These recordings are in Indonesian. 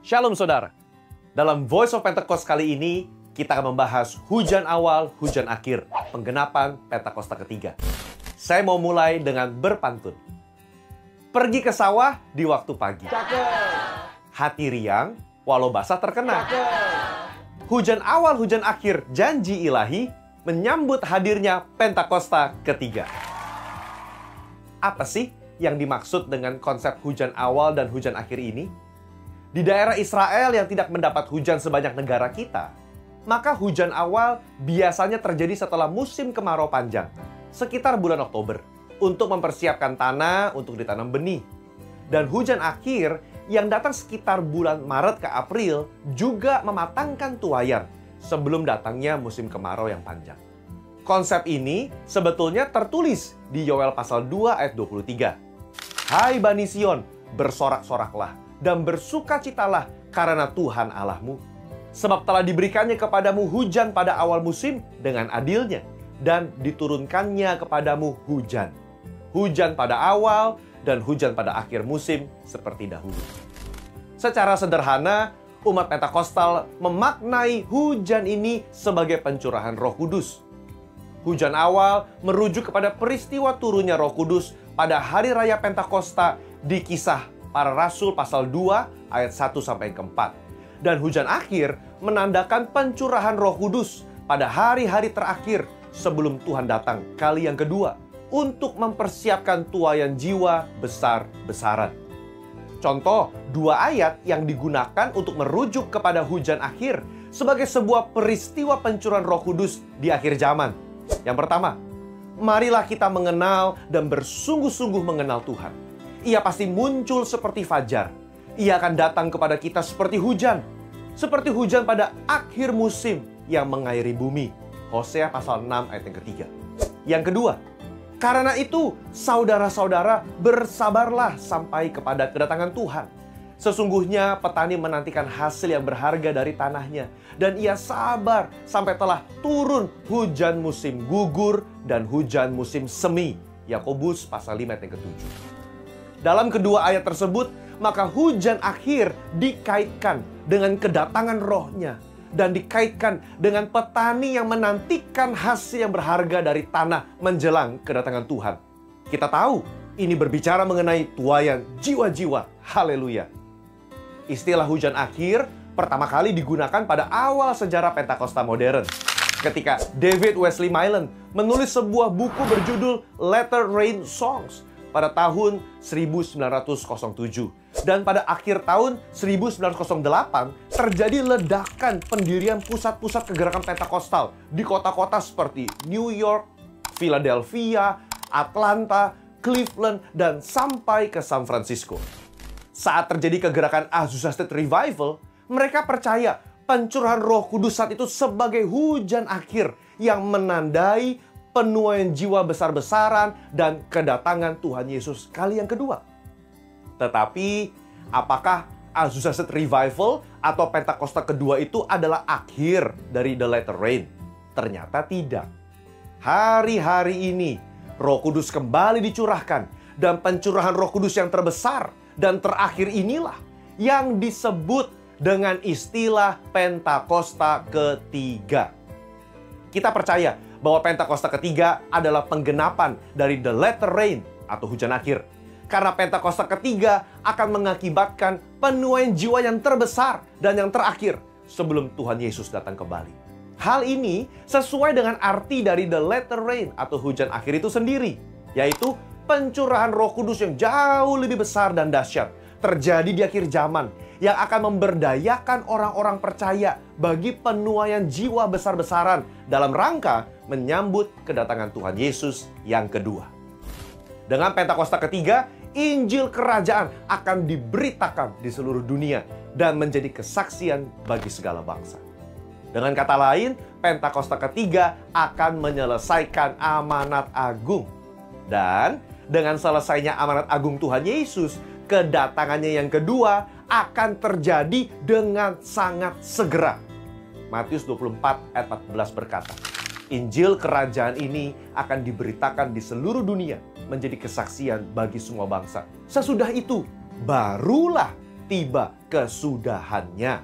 Shalom saudara. Dalam Voice of Pentecost kali ini, kita akan membahas hujan awal, hujan akhir, penggenapan Pentakosta ketiga. Saya mau mulai dengan berpantun. Pergi ke sawah di waktu pagi. Hati riang, walau basah terkena. Hujan awal, hujan akhir, janji ilahi, menyambut hadirnya Pentakosta ketiga. Apa sih yang dimaksud dengan konsep hujan awal dan hujan akhir ini? Di daerah Israel yang tidak mendapat hujan sebanyak negara kita, maka hujan awal biasanya terjadi setelah musim kemarau panjang, sekitar bulan Oktober, untuk mempersiapkan tanah untuk ditanam benih. Dan hujan akhir yang datang sekitar bulan Maret ke April juga mematangkan tuayan sebelum datangnya musim kemarau yang panjang. Konsep ini sebetulnya tertulis di Yoel pasal 2 ayat 23. Hai Bani Sion, bersorak-soraklah dan bersukacitalah karena Tuhan Allahmu. Sebab telah diberikannya kepadamu hujan pada awal musim dengan adilnya, dan diturunkannya kepadamu hujan. Hujan pada awal dan hujan pada akhir musim seperti dahulu. Secara sederhana, umat Pentakostal memaknai hujan ini sebagai pencurahan Roh Kudus. Hujan awal merujuk kepada peristiwa turunnya Roh Kudus pada hari raya Pentakosta di Kisah Para Rasul pasal 2 ayat 1-4. Dan hujan akhir menandakan pencurahan Roh Kudus pada hari-hari terakhir sebelum Tuhan datang kali yang kedua untuk mempersiapkan tuayan jiwa besar-besaran. Contoh dua ayat yang digunakan untuk merujuk kepada hujan akhir sebagai sebuah peristiwa pencurahan Roh Kudus di akhir zaman. Yang pertama, marilah kita mengenal dan bersungguh-sungguh mengenal Tuhan. Ia pasti muncul seperti fajar. Ia akan datang kepada kita seperti hujan. Seperti hujan pada akhir musim yang mengairi bumi. Hosea pasal 6 ayat yang ketiga. Yang kedua, karena itu saudara-saudara bersabarlah sampai kepada kedatangan Tuhan. Sesungguhnya petani menantikan hasil yang berharga dari tanahnya. Dan ia sabar sampai telah turun hujan musim gugur dan hujan musim semi. Yakobus pasal 5 ayat yang ketujuh. Dalam kedua ayat tersebut, maka hujan akhir dikaitkan dengan kedatangan rohnya. Dan dikaitkan dengan petani yang menantikan hasil yang berharga dari tanah menjelang kedatangan Tuhan. Kita tahu, ini berbicara mengenai tuayan jiwa-jiwa. Haleluya. Istilah hujan akhir pertama kali digunakan pada awal sejarah Pentakosta modern. Ketika David Wesley Mylan menulis sebuah buku berjudul Latter Rain Songs pada tahun 1907. Dan pada akhir tahun 1908 terjadi ledakan pendirian pusat-pusat kegerakan Pentakostal di kota-kota seperti New York, Philadelphia, Atlanta, Cleveland, dan sampai ke San Francisco. Saat terjadi kegerakan Azusa Street Revival, mereka percaya pencurahan Roh Kudus saat itu sebagai hujan akhir yang menandai penuaian jiwa besar-besaran dan kedatangan Tuhan Yesus kali yang kedua. Tetapi, apakah Azusa Street Revival atau Pentakosta kedua itu adalah akhir dari The Latter Rain? Ternyata tidak. Hari-hari ini, Roh Kudus kembali dicurahkan, dan pencurahan Roh Kudus yang terbesar dan terakhir inilah yang disebut dengan istilah Pentakosta ketiga. Kita percaya bahwa Pentakosta ketiga adalah penggenapan dari The Latter Rain atau hujan akhir. Karena Pentakosta ketiga akan mengakibatkan penuaian jiwa yang terbesar dan yang terakhir sebelum Tuhan Yesus datang kembali. Hal ini sesuai dengan arti dari The Latter Rain atau hujan akhir itu sendiri, yaitu pencurahan Roh Kudus yang jauh lebih besar dan dahsyat terjadi di akhir zaman yang akan memberdayakan orang-orang percaya bagi penuaian jiwa besar-besaran dalam rangka menyambut kedatangan Tuhan Yesus yang kedua. Dengan Pentakosta ketiga, Injil Kerajaan akan diberitakan di seluruh dunia dan menjadi kesaksian bagi segala bangsa. Dengan kata lain, Pentakosta ketiga akan menyelesaikan amanat agung. Dan dengan selesainya amanat agung Tuhan Yesus, kedatangannya yang kedua akan terjadi dengan sangat segera. Matius 24 ayat 14 berkata, Injil Kerajaan ini akan diberitakan di seluruh dunia menjadi kesaksian bagi semua bangsa. Sesudah itu, barulah tiba kesudahannya.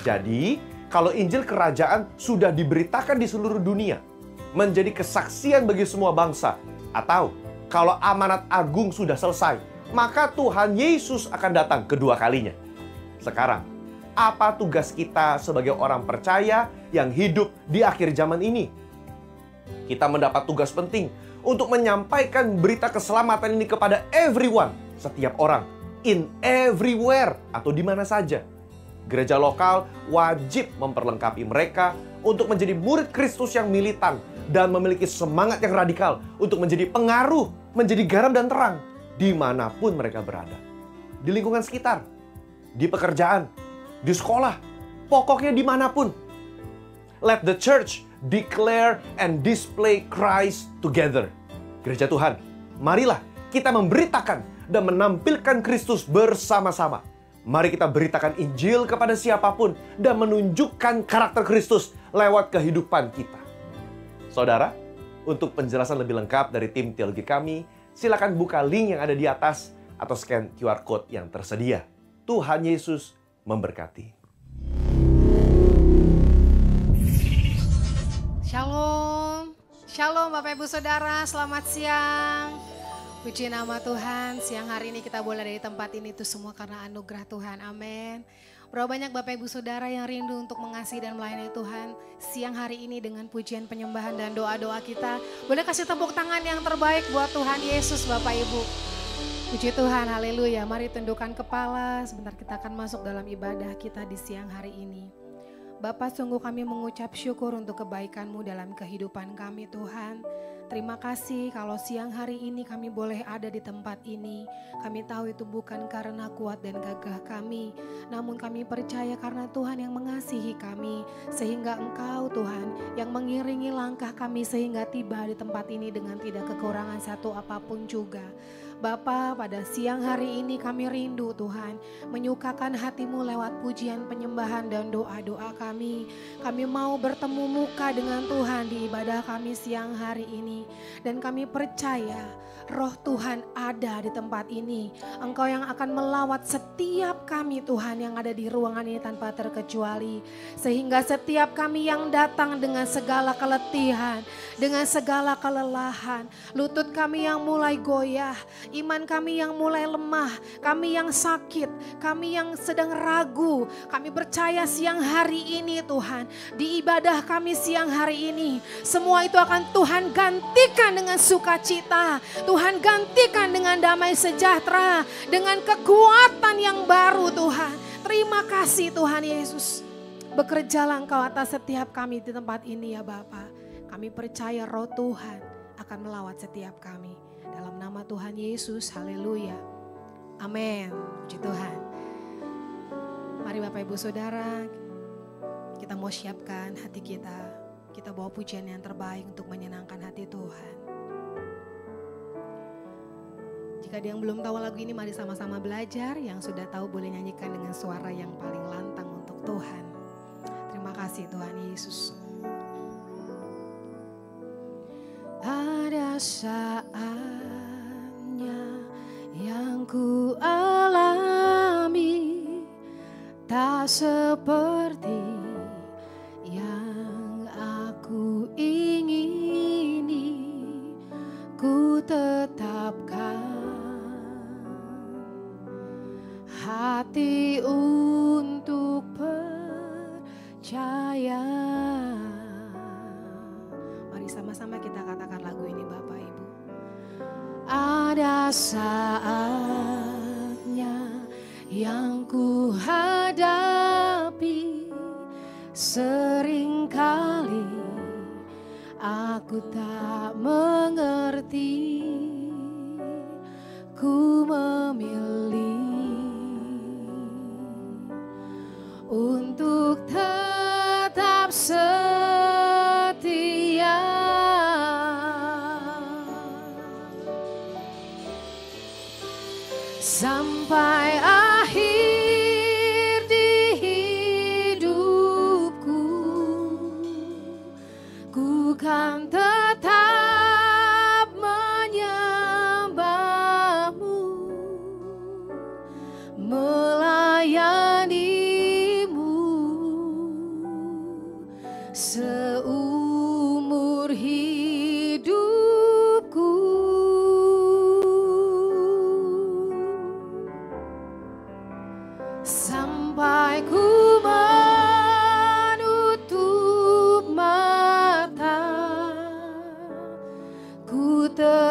Jadi, kalau Injil Kerajaan sudah diberitakan di seluruh dunia, menjadi kesaksian bagi semua bangsa, atau kalau amanat agung sudah selesai, maka Tuhan Yesus akan datang kedua kalinya. Sekarang, apa tugas kita sebagai orang percaya yang hidup di akhir zaman ini? Kita mendapat tugas penting untuk menyampaikan berita keselamatan ini kepada everyone, setiap orang, in everywhere, atau di mana saja. Gereja lokal wajib memperlengkapi mereka untuk menjadi murid Kristus yang militan dan memiliki semangat yang radikal untuk menjadi pengaruh, menjadi garam dan terang dimanapun mereka berada. Di lingkungan sekitar, di pekerjaan, di sekolah, pokoknya dimanapun. Let the church declare and display Christ together. Gereja Tuhan, marilah kita memberitakan dan menampilkan Kristus bersama-sama. Mari kita beritakan Injil kepada siapapun dan menunjukkan karakter Kristus lewat kehidupan kita. Saudara, untuk penjelasan lebih lengkap dari tim teologi kami, silakan buka link yang ada di atas atau scan QR Code yang tersedia. Tuhan Yesus memberkati. Shalom, Shalom Bapak Ibu Saudara, selamat siang. Puji nama Tuhan, siang hari ini kita boleh ada di tempat ini itu semua karena anugerah Tuhan, amin. Berapa banyak Bapak Ibu Saudara yang rindu untuk mengasihi dan melayani Tuhan siang hari ini dengan pujian penyembahan dan doa-doa kita. Boleh kasih tepuk tangan yang terbaik buat Tuhan Yesus Bapak Ibu. Puji Tuhan, haleluya. Mari tundukkan kepala, sebentar kita akan masuk dalam ibadah kita di siang hari ini. Bapa, sungguh kami mengucap syukur untuk kebaikan-Mu dalam kehidupan kami Tuhan. Terima kasih kalau siang hari ini kami boleh ada di tempat ini. Kami tahu itu bukan karena kuat dan gagah kami, namun kami percaya karena Tuhan yang mengasihi kami. Sehingga Engkau Tuhan yang mengiringi langkah kami sehingga tiba di tempat ini dengan tidak kekurangan satu apapun juga. Bapa, pada siang hari ini kami rindu Tuhan menyukakan hati-Mu lewat pujian penyembahan dan doa-doa kami. Kami mau bertemu muka dengan Tuhan di ibadah kami siang hari ini. Dan kami percaya Roh Tuhan ada di tempat ini. Engkau yang akan melawat setiap kami Tuhan yang ada di ruangan ini tanpa terkecuali. Sehingga setiap kami yang datang dengan segala keletihan, dengan segala kelelahan, lutut kami yang mulai goyah, iman kami yang mulai lemah, kami yang sakit, kami yang sedang ragu, kami percaya siang hari ini Tuhan, di ibadah kami siang hari ini, semua itu akan Tuhan gantikan dengan sukacita, Tuhan gantikan dengan damai sejahtera, dengan kekuatan yang baru Tuhan. Terima kasih Tuhan Yesus. Bekerjalah Engkau atas setiap kami di tempat ini ya Bapa. Kami percaya Roh Tuhan akan melawat setiap kami. Dalam nama Tuhan Yesus, haleluya. Amin. Puji Tuhan. Mari Bapak Ibu Saudara, kita mau siapkan hati kita. Kita bawa pujian yang terbaik untuk menyenangkan hati Tuhan. Jika ada yang belum tahu lagu ini, mari sama-sama belajar. Yang sudah tahu boleh nyanyikan dengan suara yang paling lantang untuk Tuhan. Terima kasih Tuhan Yesus. Ada saatnya yang ku alami tak seperti yang aku ingini, ku tetapkan hati untuk percaya. Mari sama-sama kita katakan lagu ini Bapak Ibu. Ada saatnya yang ku hadapi, seringkali aku tak mengerti, ku memilih untuk tetap setia sampai akhir di hidupku. Ku kan tetap menyembahmu, melayani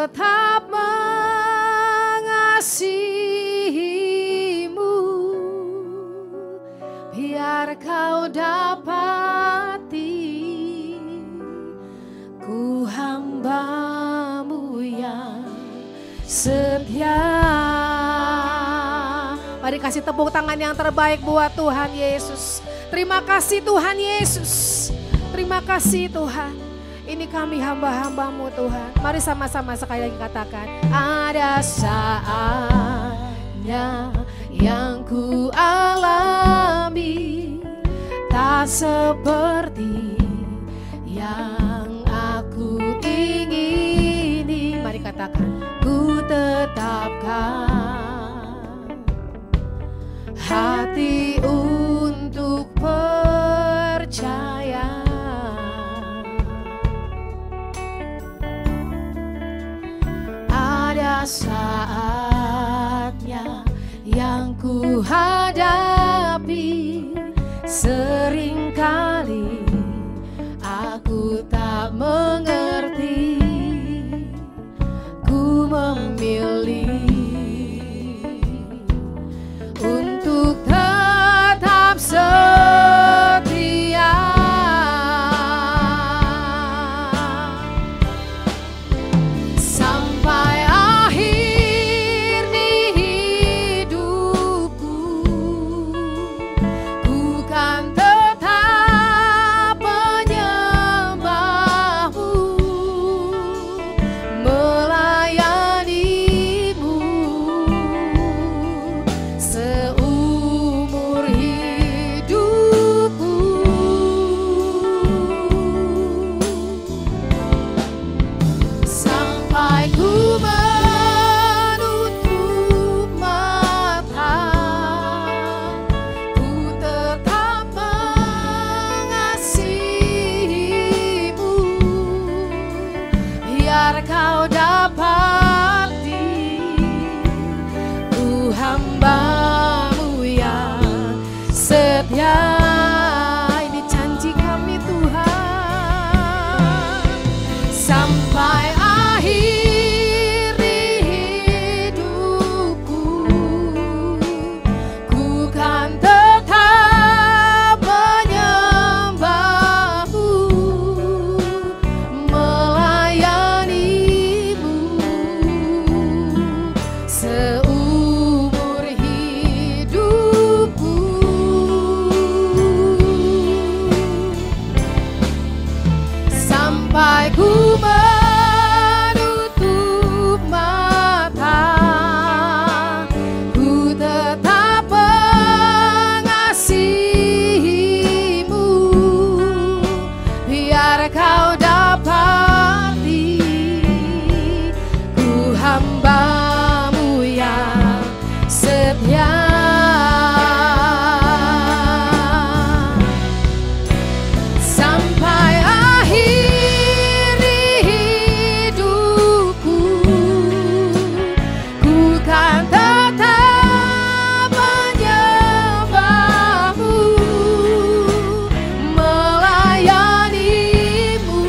tetap mengasihimu, biar kau dapati ku hamba-Mu yang setia. Mari kasih tepuk tangan yang terbaik buat Tuhan Yesus. Terima kasih Tuhan Yesus. Terima kasih Tuhan. Ini kami hamba-hamba-Mu Tuhan. Mari sama-sama sekali lagi katakan. Ada saatnya yang ku alami, tak seperti yang aku ingini. Mari katakan. Ku tetapkan hati untuk percaya. Ada saatnya yang ku hadapi, seringkali aku tak mengerti. Ku memilih untuk tetap setia sampai akhir di hidupku. Ku kan tetap menyembah-Mu, melayani-Mu seumur hidupku. Sampai ku menutup mata, ku tetap mengasihi-Mu, biar kau dapati ku hamba-Mu yang setia. Ini janji kami Tuhan. Sampai akhir hidupku, ku kan tetap menyembah-Mu, melayani-Mu seumur hidupku. Sampai ku menutup mata, ku tetap mengasihi-Mu, biar kau dapati ku hamba-Mu yang setia. Sampai akhir hidupku, ku kan tetap menyembah-Mu, melayani-Mu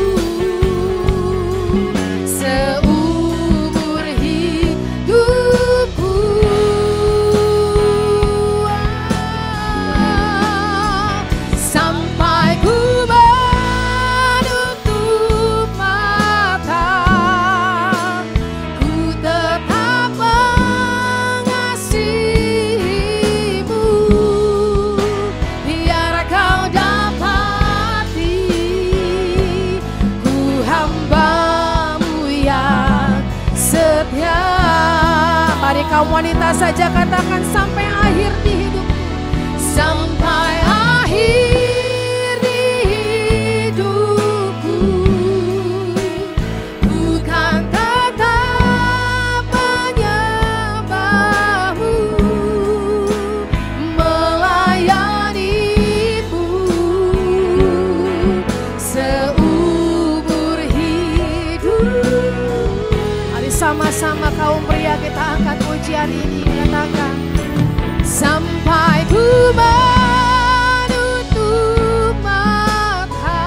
seumur hidupku. Sampai ku menutup mata, ku tetap mengasihi-Mu, biar kau dapati ku hamba-Mu yang setia. Mari kaum wanita saja katakan sampai akhir di hidupku. Sampai akhir di hidupku, ku kan tetap menyembah-Mu, melayani-Mu seumur hidup. Mari sama-sama kaum pria kita angkat pujian ini, katakan sampai ku menutup mata,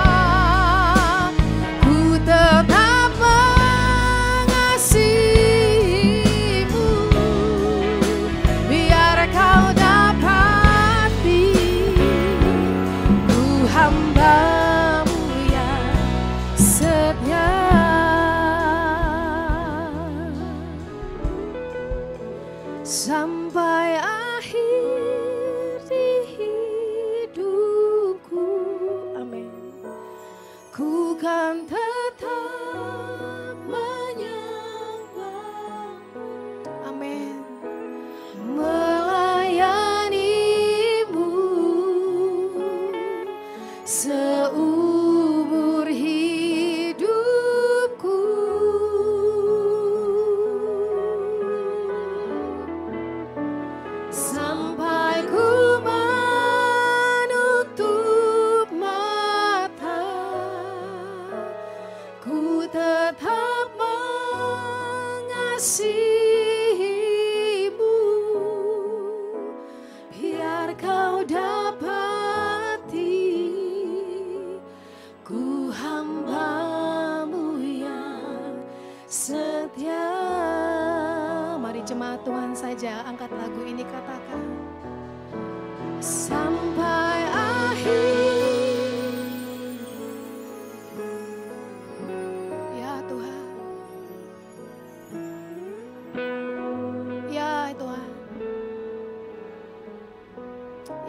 ku tetap mengasihi sampai akhir di hidupku. Amin. Ku kan tetap menyembah. Amin. Melayanimu seumur hidupku. Sampai ku menutup mata, ku tetap mengasihimu. Biar kau dapati ku hamba-Mu yang setia. Mari jemaat Tuhan saja angkat lagu ini, katakan sampai akhir. Ya Tuhan, ya Tuhan.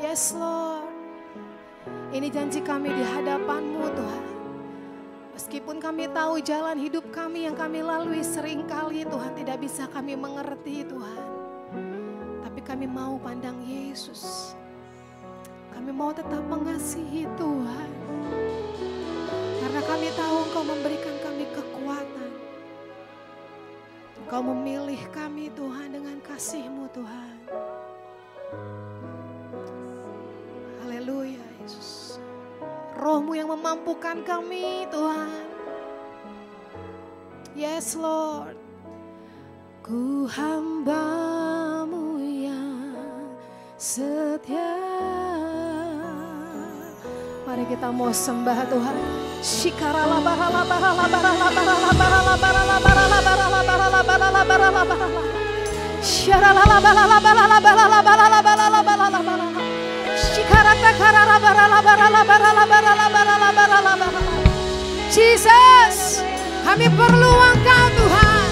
Yes Lord, ini janji kami di hadapan-Mu Tuhan. Meskipun kami tahu jalan hidup kami yang kami lalui seringkali Tuhan tidak bisa kami mengerti Tuhan. Tapi kami mau pandang Yesus. Kami mau tetap mengasihi Tuhan. Karena kami tahu Engkau memberikan kami kekuatan. Engkau memilih kami Tuhan dengan kasih-Mu Tuhan. Haleluya Yesus. Roh-Mu yang memampukan kami Tuhan. Yes Lord. Ku hamba-Mu yang setia. Mari kita mau sembah Tuhan. Shikarala barala barala barala barala barala barala barala barala barala barala barala barala. Sharala barala barala barala barala barala barala barala. Shikarata karala barala barala barala barala barala barala barala. Jesus, kami perlu Engkau Tuhan.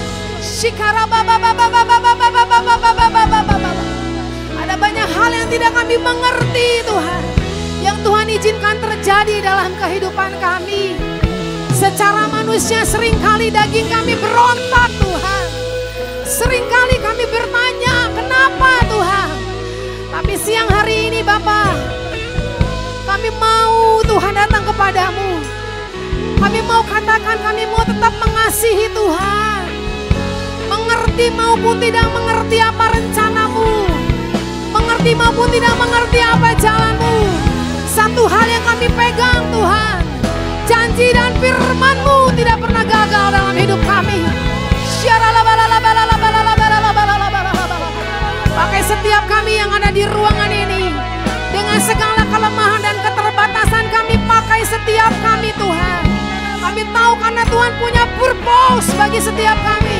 Ada banyak hal yang tidak kami mengerti Tuhan, yang Tuhan izinkan terjadi dalam kehidupan kami. Secara manusia seringkali daging kami berontak Tuhan. Seringkali kami bertanya kenapa Tuhan. Tapi siang hari ini Bapa, kami mau Tuhan datang kepadamu. Kami mau katakan, kami mau tetap mengasihi Tuhan. Mengerti maupun tidak mengerti apa rencana-Mu. Mengerti maupun tidak mengerti apa jalan-Mu. Satu hal yang kami pegang Tuhan, janji dan firman-Mu tidak pernah gagal dalam hidup kami. Pakai setiap kami yang ada di ruangan ini, dengan segala kelemahan dan keterbatasan kami, pakai setiap kami Tuhan. Kami tahu karena Tuhan punya purpose bagi setiap kami.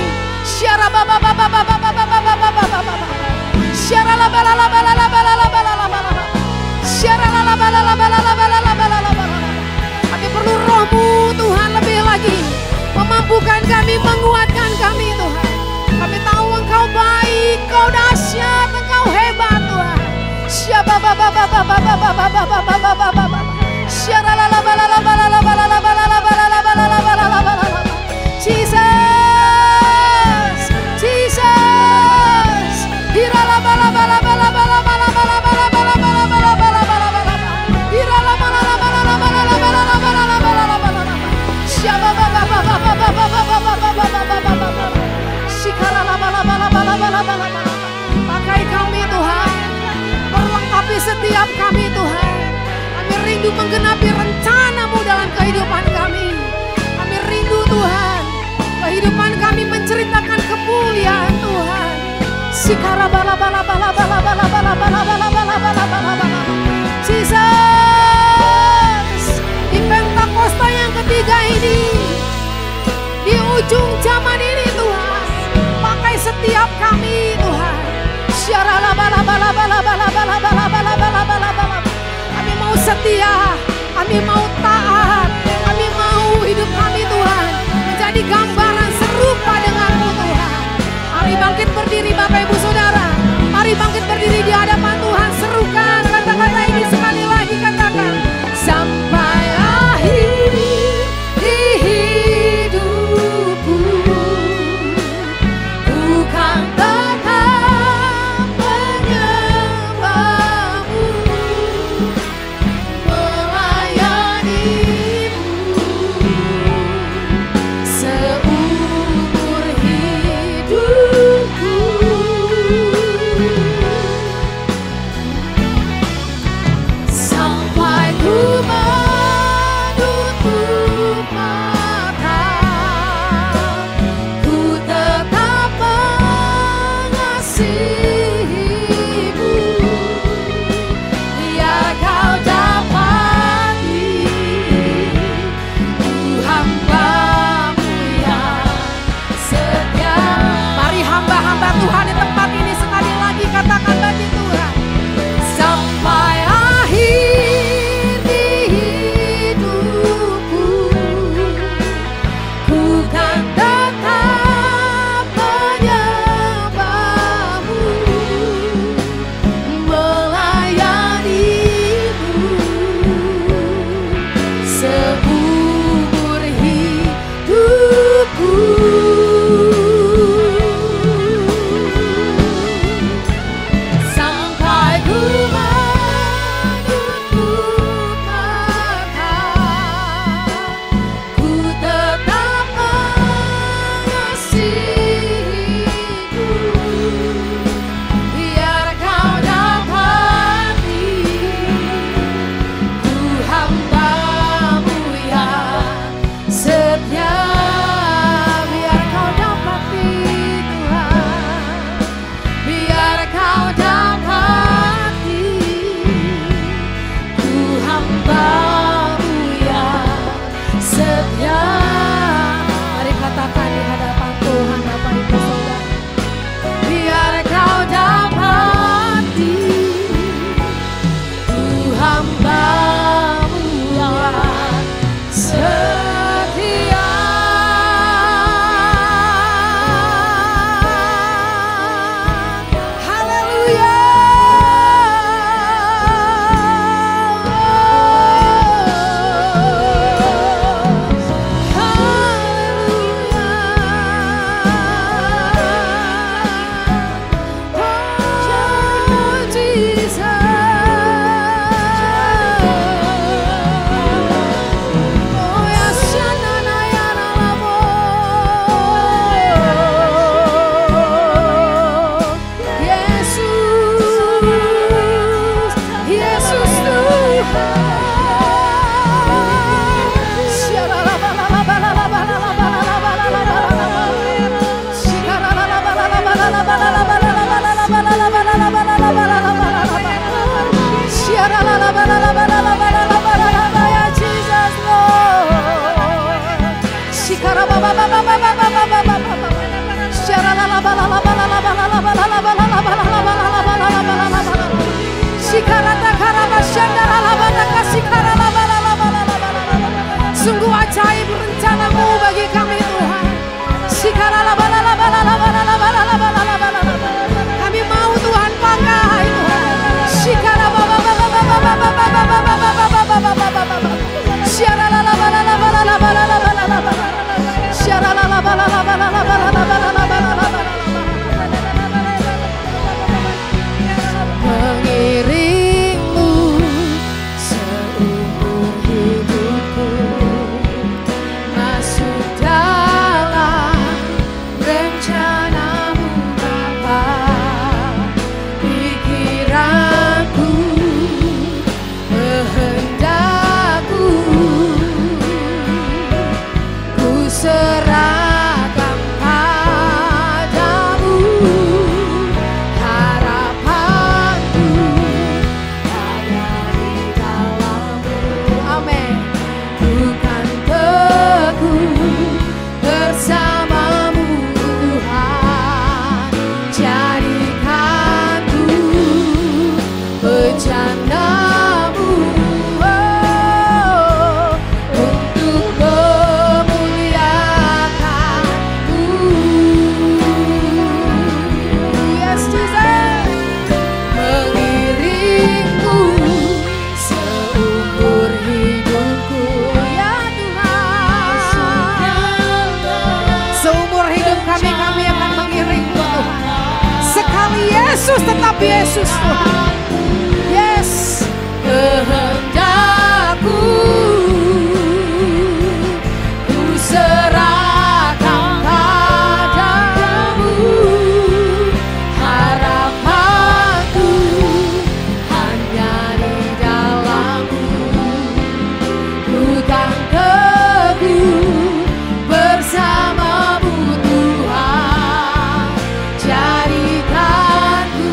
Kami perlu Roh-Mu Tuhan lebih lagi, memampukan kami, menguatkan kami Tuhan. Kami tahu Engkau baik, Engkau dahsyat, Engkau hebat Tuhan. Pakai kami Tuhan, perlengkapi setiap kami Tuhan. Kami rindu menggenapi rencana-Mu dalam kehidupan kami. Kami rindu Tuhan, kehidupan kami menceritakan kemuliaan Tuhan. Jesus, di Pentakosta yang ketiga ini, di ujung zaman ini Tuhan, pakai setiap kami Tuhan. Kami mau setia, kami mau taat, kami mau hidup kami Tuhan menjadi gambaran serupa dengan-Mu Tuhan. Mari bangkit berdiri Bapak Ibu Saudara. ajaib rencana-Mu bagi kami Tuhan. Kami mau Tuhan pakai Tuhan. Mengiringmu seumur hidupku, masuk dalam rencana-Mu Bapa. Pikiranku, kehendakku, ku serahkan padamu. Harapanku ada di dalam-Mu. Amin. Bukan teguh bersama-Mu Tuhan. Jadikanku bencana-Mu, untuk memuliakan-Mu. Yes, Jesus. Mengiringku seumur hidupku, ya Tuhan. Seumur hidup kami akan mengiring-Mu Tuhan. Sekali Yesus tetap Yesus Tuhan. Yes, kehendakku, ku serahkan padamu. Harapanku hanya di dalam-Mu. Bukan teguh bersama-Mu Tuhan. Jadikanku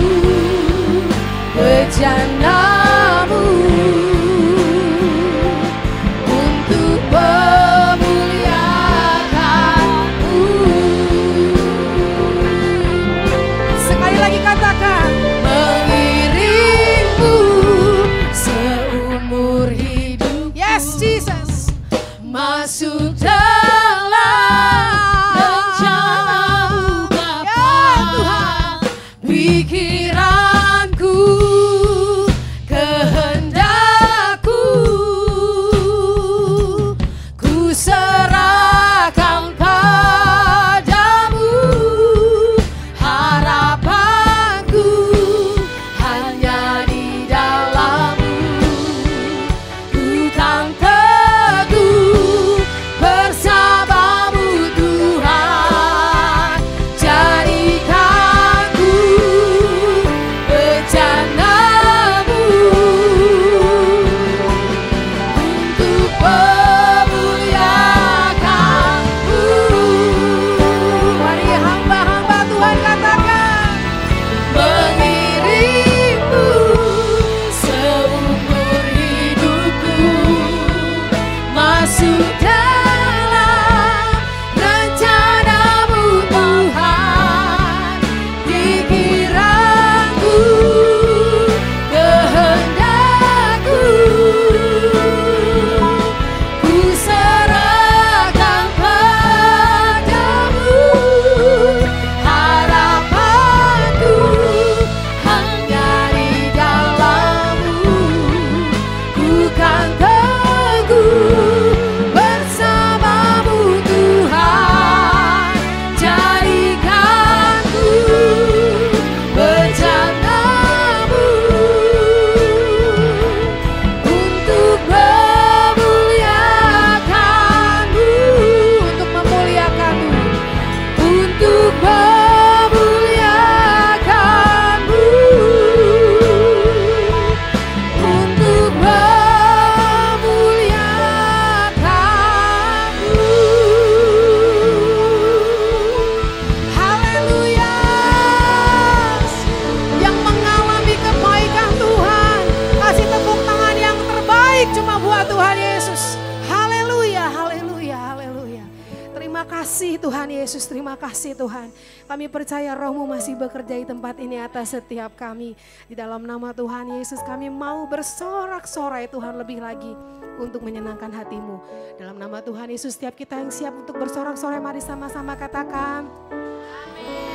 Yesus, terima kasih Tuhan. Kami percaya Roh-Mu masih bekerja di tempat ini atas setiap kami. Di dalam nama Tuhan Yesus kami mau bersorak-sorai Tuhan lebih lagi untuk menyenangkan hati-Mu. Dalam nama Tuhan Yesus, setiap kita yang siap untuk bersorak-sorai, mari sama-sama katakan.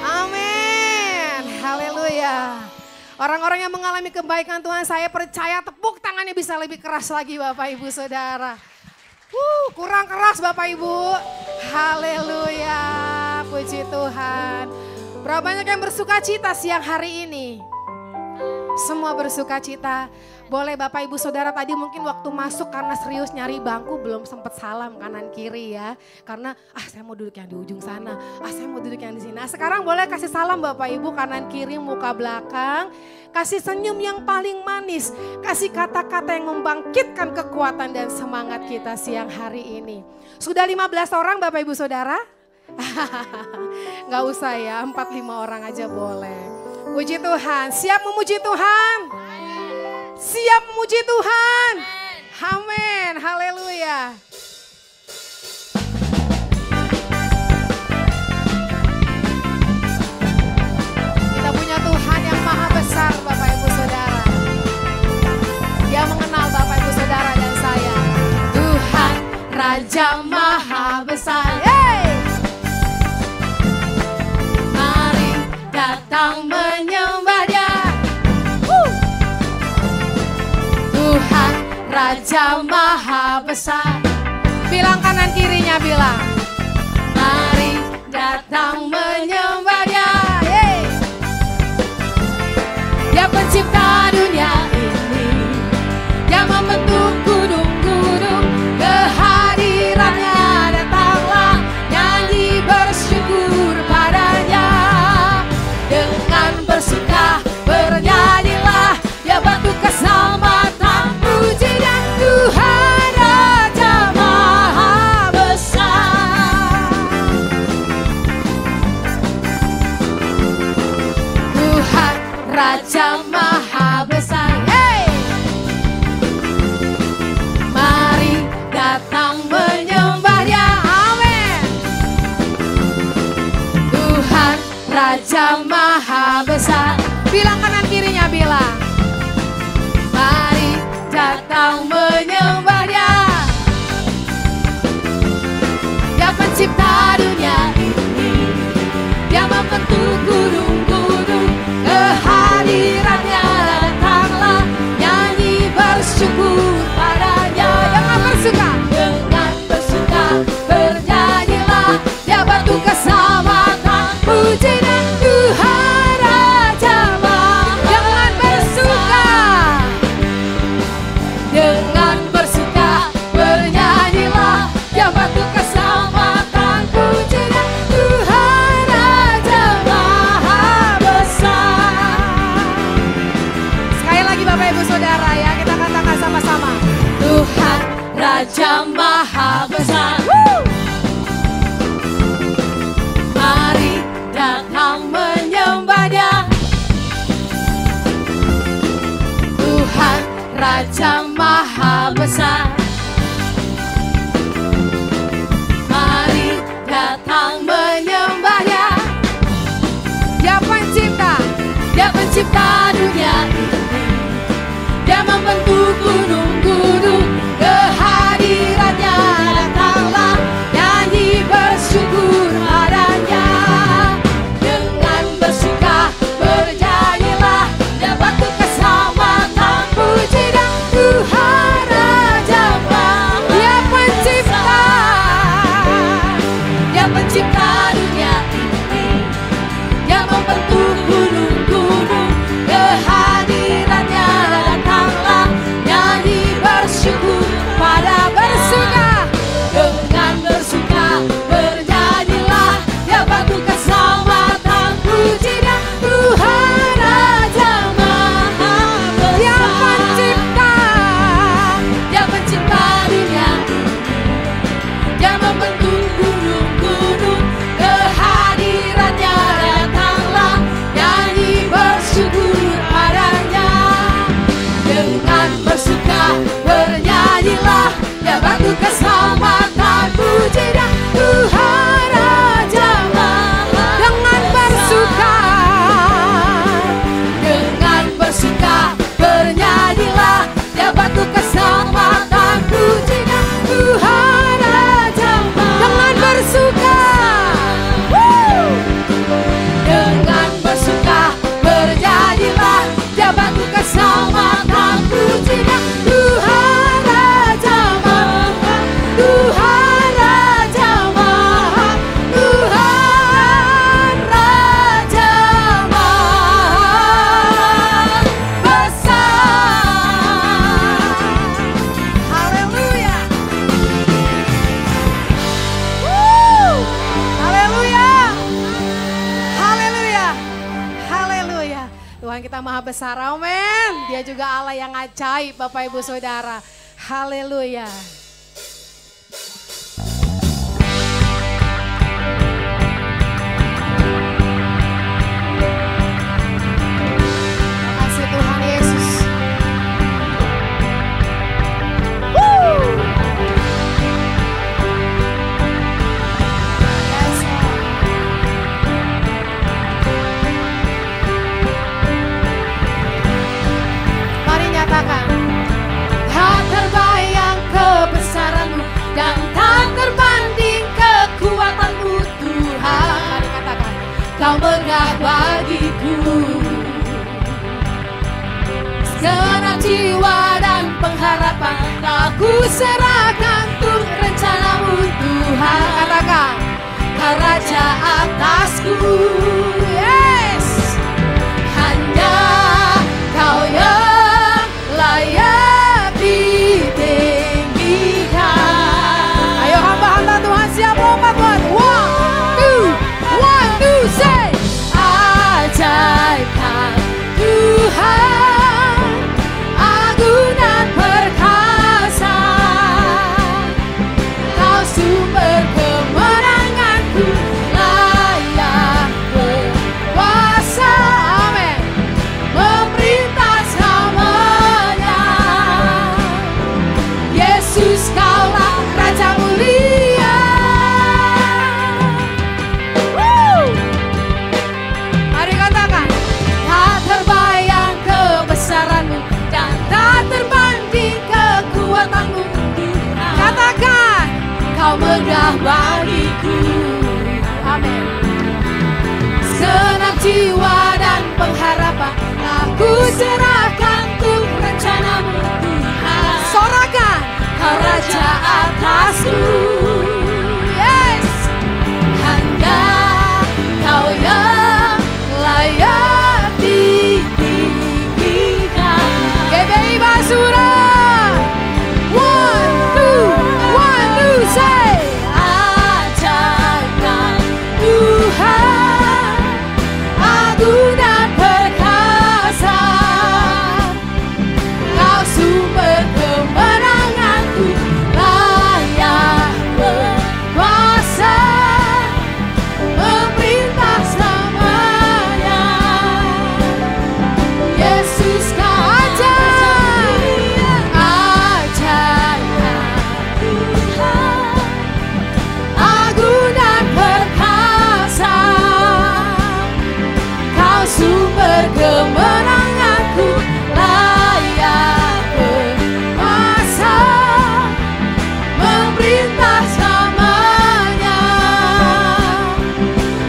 Amin. Haleluya. Orang-orang yang mengalami kebaikan Tuhan, saya percaya tepuk tangannya bisa lebih keras lagi Bapak Ibu Saudara. Kurang keras Bapak Ibu. Haleluya. Puji Tuhan. Berapa banyak yang bersuka cita siang hari ini? Semua bersuka cita. Boleh Bapak Ibu Saudara tadi mungkin waktu masuk karena serius nyari bangku belum sempat salam kanan kiri ya. Karena saya mau duduk yang di ujung sana. Saya mau duduk yang di sini. Nah, sekarang boleh kasih salam Bapak Ibu kanan kiri muka belakang. Kasih senyum yang paling manis. Kasih kata-kata yang membangkitkan kekuatan dan semangat kita siang hari ini. Sudah 15 orang Bapak Ibu Saudara? Gak usah ya, 4-5 orang aja boleh. Puji Tuhan, siap memuji Tuhan? Siap memuji Tuhan? Amin, haleluya. Kita punya Tuhan yang maha besar Bapak Ibu Saudara. Dia mengenal Bapak Ibu Saudara dan saya. Tuhan Raja maha besar. Mari datang menyembah Dia. Tuhan Raja maha besar. Bilang kanan kirinya, bilang. Mari datang menyembah Dia. Dia pencipta dunia ini, yang membentuk gunung-gunung. Kehadirannya datanglah, nyanyi bersyukur padanya. Dengan bersuka bernyanyilah, Dia batu keselamatan. Puji dan Tuhan Raja maha besar. Tuhan Raja maha besar. Mari datang menyembah Dia. Amin. Tuhan Raja maha besar. Bilang kanan kirinya, bilang. Mari datang menyembah Dia. Dia pencipta dunia ini, Dia membentuk gunung-gunung. Kehadirannya datanglah, nyanyi bersyukur padanya. Dengan bersuka, dengan bersuka bernyanyilah, Dia batu keselamatan. Puji dan Tuhan Raja maha. Dengan bersuka, dengan bersuka bernyanyilah, Dia batu keselamatan. Puji dan Tuhan Raja maha besar. Sekali lagi Bapak Ibu Saudara ya, kita katakan sama-sama. Tuhan Raja maha besar. Mari datang Tuhan kita maha besar, amin. Dia juga Allah yang ajaib Bapak Ibu Saudara. Haleluya. Terima kasih Tuhan Yesus. Yes, Lord. Mari nyatakan. Tak terbayang kebesaran-Mu dan tak terbanding kekuatan-Mu Tuhan. Mari katakan. Kau megah bagiku. Segenap jiwa dan pengharapan aku serahkan untuk rencana-Mu Tuhan. Katakan. Kau Raja atasku. Yes. Hanya Kau yang layak ditinggikan. Ayo hamba-hamba Tuhan siap lompat buat. One, two, say. Ajaib kan Tuhan, agung dan perkasa. Kau sumber kemenanganku, layak berkuasa. Amin. Memerintah selamanya. Yesus Kaulah Raja mulia. Mari katakan. Tak terbayang kebesaran-Mu dan tak terbanding kekuatan-Mu Tuhan. Katakan. Kau megah bagiku. Amin. Segenap jiwa dan pengharapan aku serahkan untuk rencana-Mu Tuhan. Sorakan. Kau Raja atasku. Yes. Hanya Kau yang layak ditinggikan. GBI Basura. One, two, say. Ajaib kan Tuhan, agung dan perkasa. Kau sumber kemenanganku, layak berkuasa. Memerintah selamanya. Yesus Kau ajaib. Ajaib Tuhan, agung dan perkasa. Kau sumber kemenanganku, layak berkuasa. Memerintah selamanya.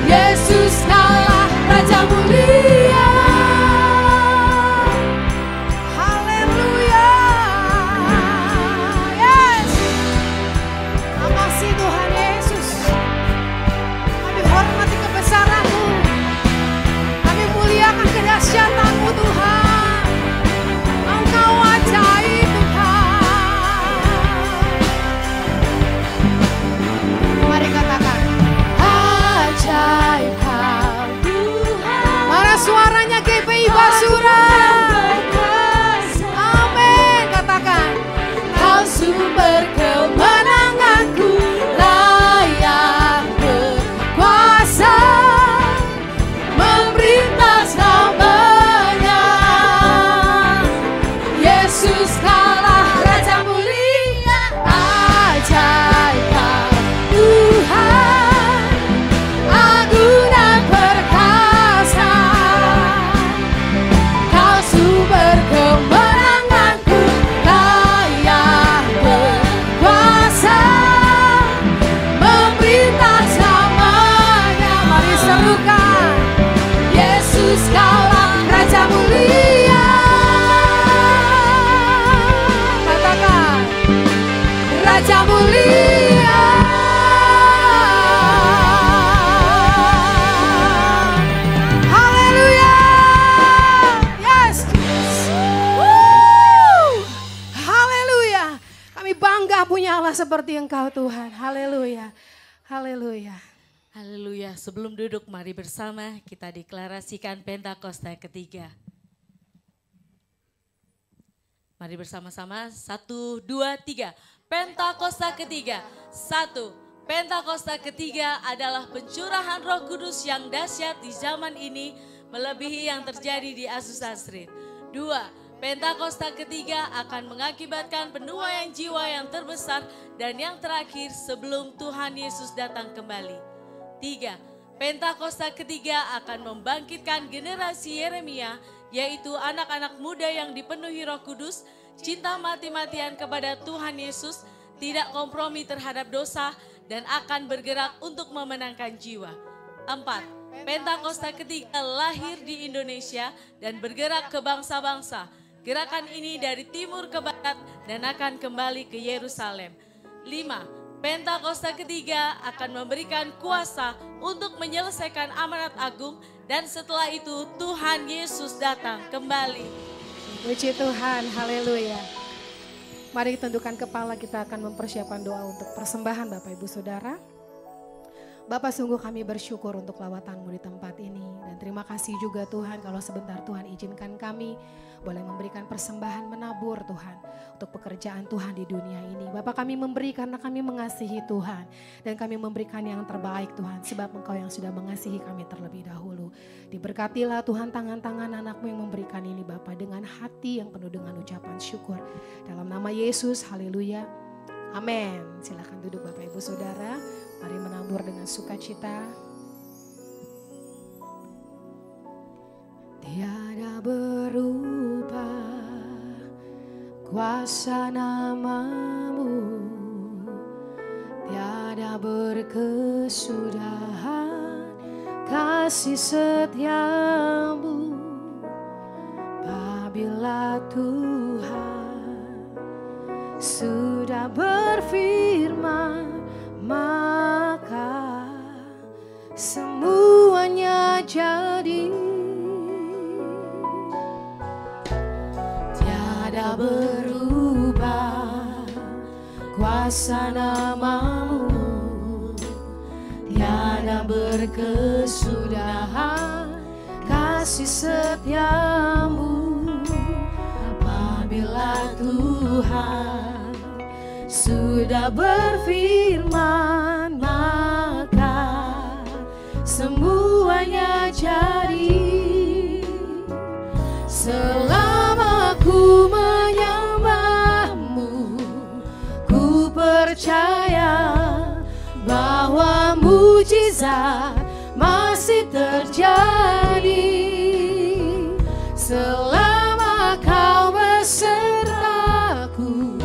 Yesus Kaulah Raja mulia. Haleluya. Yes. Terima kasih Tuhan Yesus. Kami hormati kebesaran-Mu. Kami muliakan kedahsyatan-Mu Tuhan. Engkau ajaib Tuhan. Mari katakan. Ajaib Kau Tuhan. Mana suaranya GPI Basura? Amin. Katakan. Kau sumber kemenanganku, layak berkuasa. Memerintah selamanya. Yesus Kaulah Raja mulia. Ajaib Kau Tuhan, agung dan perkasa. Kau sumber kemenanganku, layak berkuasa. Memerintah selamanya. Mari serukan. Yesus Kaulah Raja mulia. Katakan. Raja mulia. Haleluya. Yes. Woo. Haleluya. Kami bangga punya Allah seperti Engkau Tuhan. Haleluya. Haleluya. Haleluya, sebelum duduk mari bersama kita deklarasikan Pentakosta ketiga. Mari bersama-sama, 1, 2, 3. Pentakosta ketiga. 1. Pentakosta ketiga adalah pencurahan Roh Kudus yang dahsyat di zaman ini melebihi yang terjadi di Azusa Street. 2. Pentakosta ketiga akan mengakibatkan penuaian jiwa yang terbesar dan yang terakhir sebelum Tuhan Yesus datang kembali. 3. Pentakosta ketiga akan membangkitkan generasi Yeremia, yaitu anak-anak muda yang dipenuhi Roh Kudus, cinta mati-matian kepada Tuhan Yesus, tidak kompromi terhadap dosa, dan akan bergerak untuk memenangkan jiwa. 4. Pentakosta ketiga lahir di Indonesia dan bergerak ke bangsa-bangsa. Gerakan ini dari timur ke barat dan akan kembali ke Yerusalem. 5. Pentakosta ketiga akan memberikan kuasa untuk menyelesaikan amanat agung dan setelah itu Tuhan Yesus datang kembali. Puji Tuhan, haleluya. Mari tundukkan kepala, kita akan mempersiapkan doa untuk persembahan Bapak Ibu Saudara. Bapak, sungguh kami bersyukur untuk lawatan-Mu di tempat ini. Dan terima kasih juga Tuhan kalau sebentar Tuhan izinkan kami boleh memberikan persembahan menabur Tuhan. Untuk pekerjaan Tuhan di dunia ini. Bapak, kami memberi karena kami mengasihi Tuhan. Dan kami memberikan yang terbaik Tuhan. Sebab Engkau yang sudah mengasihi kami terlebih dahulu. Diberkatilah Tuhan tangan-tangan anak-Mu yang memberikan ini Bapak. Dengan hati yang penuh dengan ucapan syukur. Dalam nama Yesus, haleluya. Amin. Silakan duduk Bapak Ibu Saudara. Mari menabur dengan sukacita. Tiada berubah kuasa nama-Mu, tiada berkesudahan kasih setia-Mu. Apabila Tuhan sudah berfirman, maka semuanya jadi. Tiada berubah kuasa nama-Mu, tiada berkesudahan kasih setia-Mu. Apabila Tuhan sudah berfirman, maka semuanya jadi. Selama ku menyembah-Mu, ku percaya bahwa mujizat masih terjadi. Selama Kau besertaku,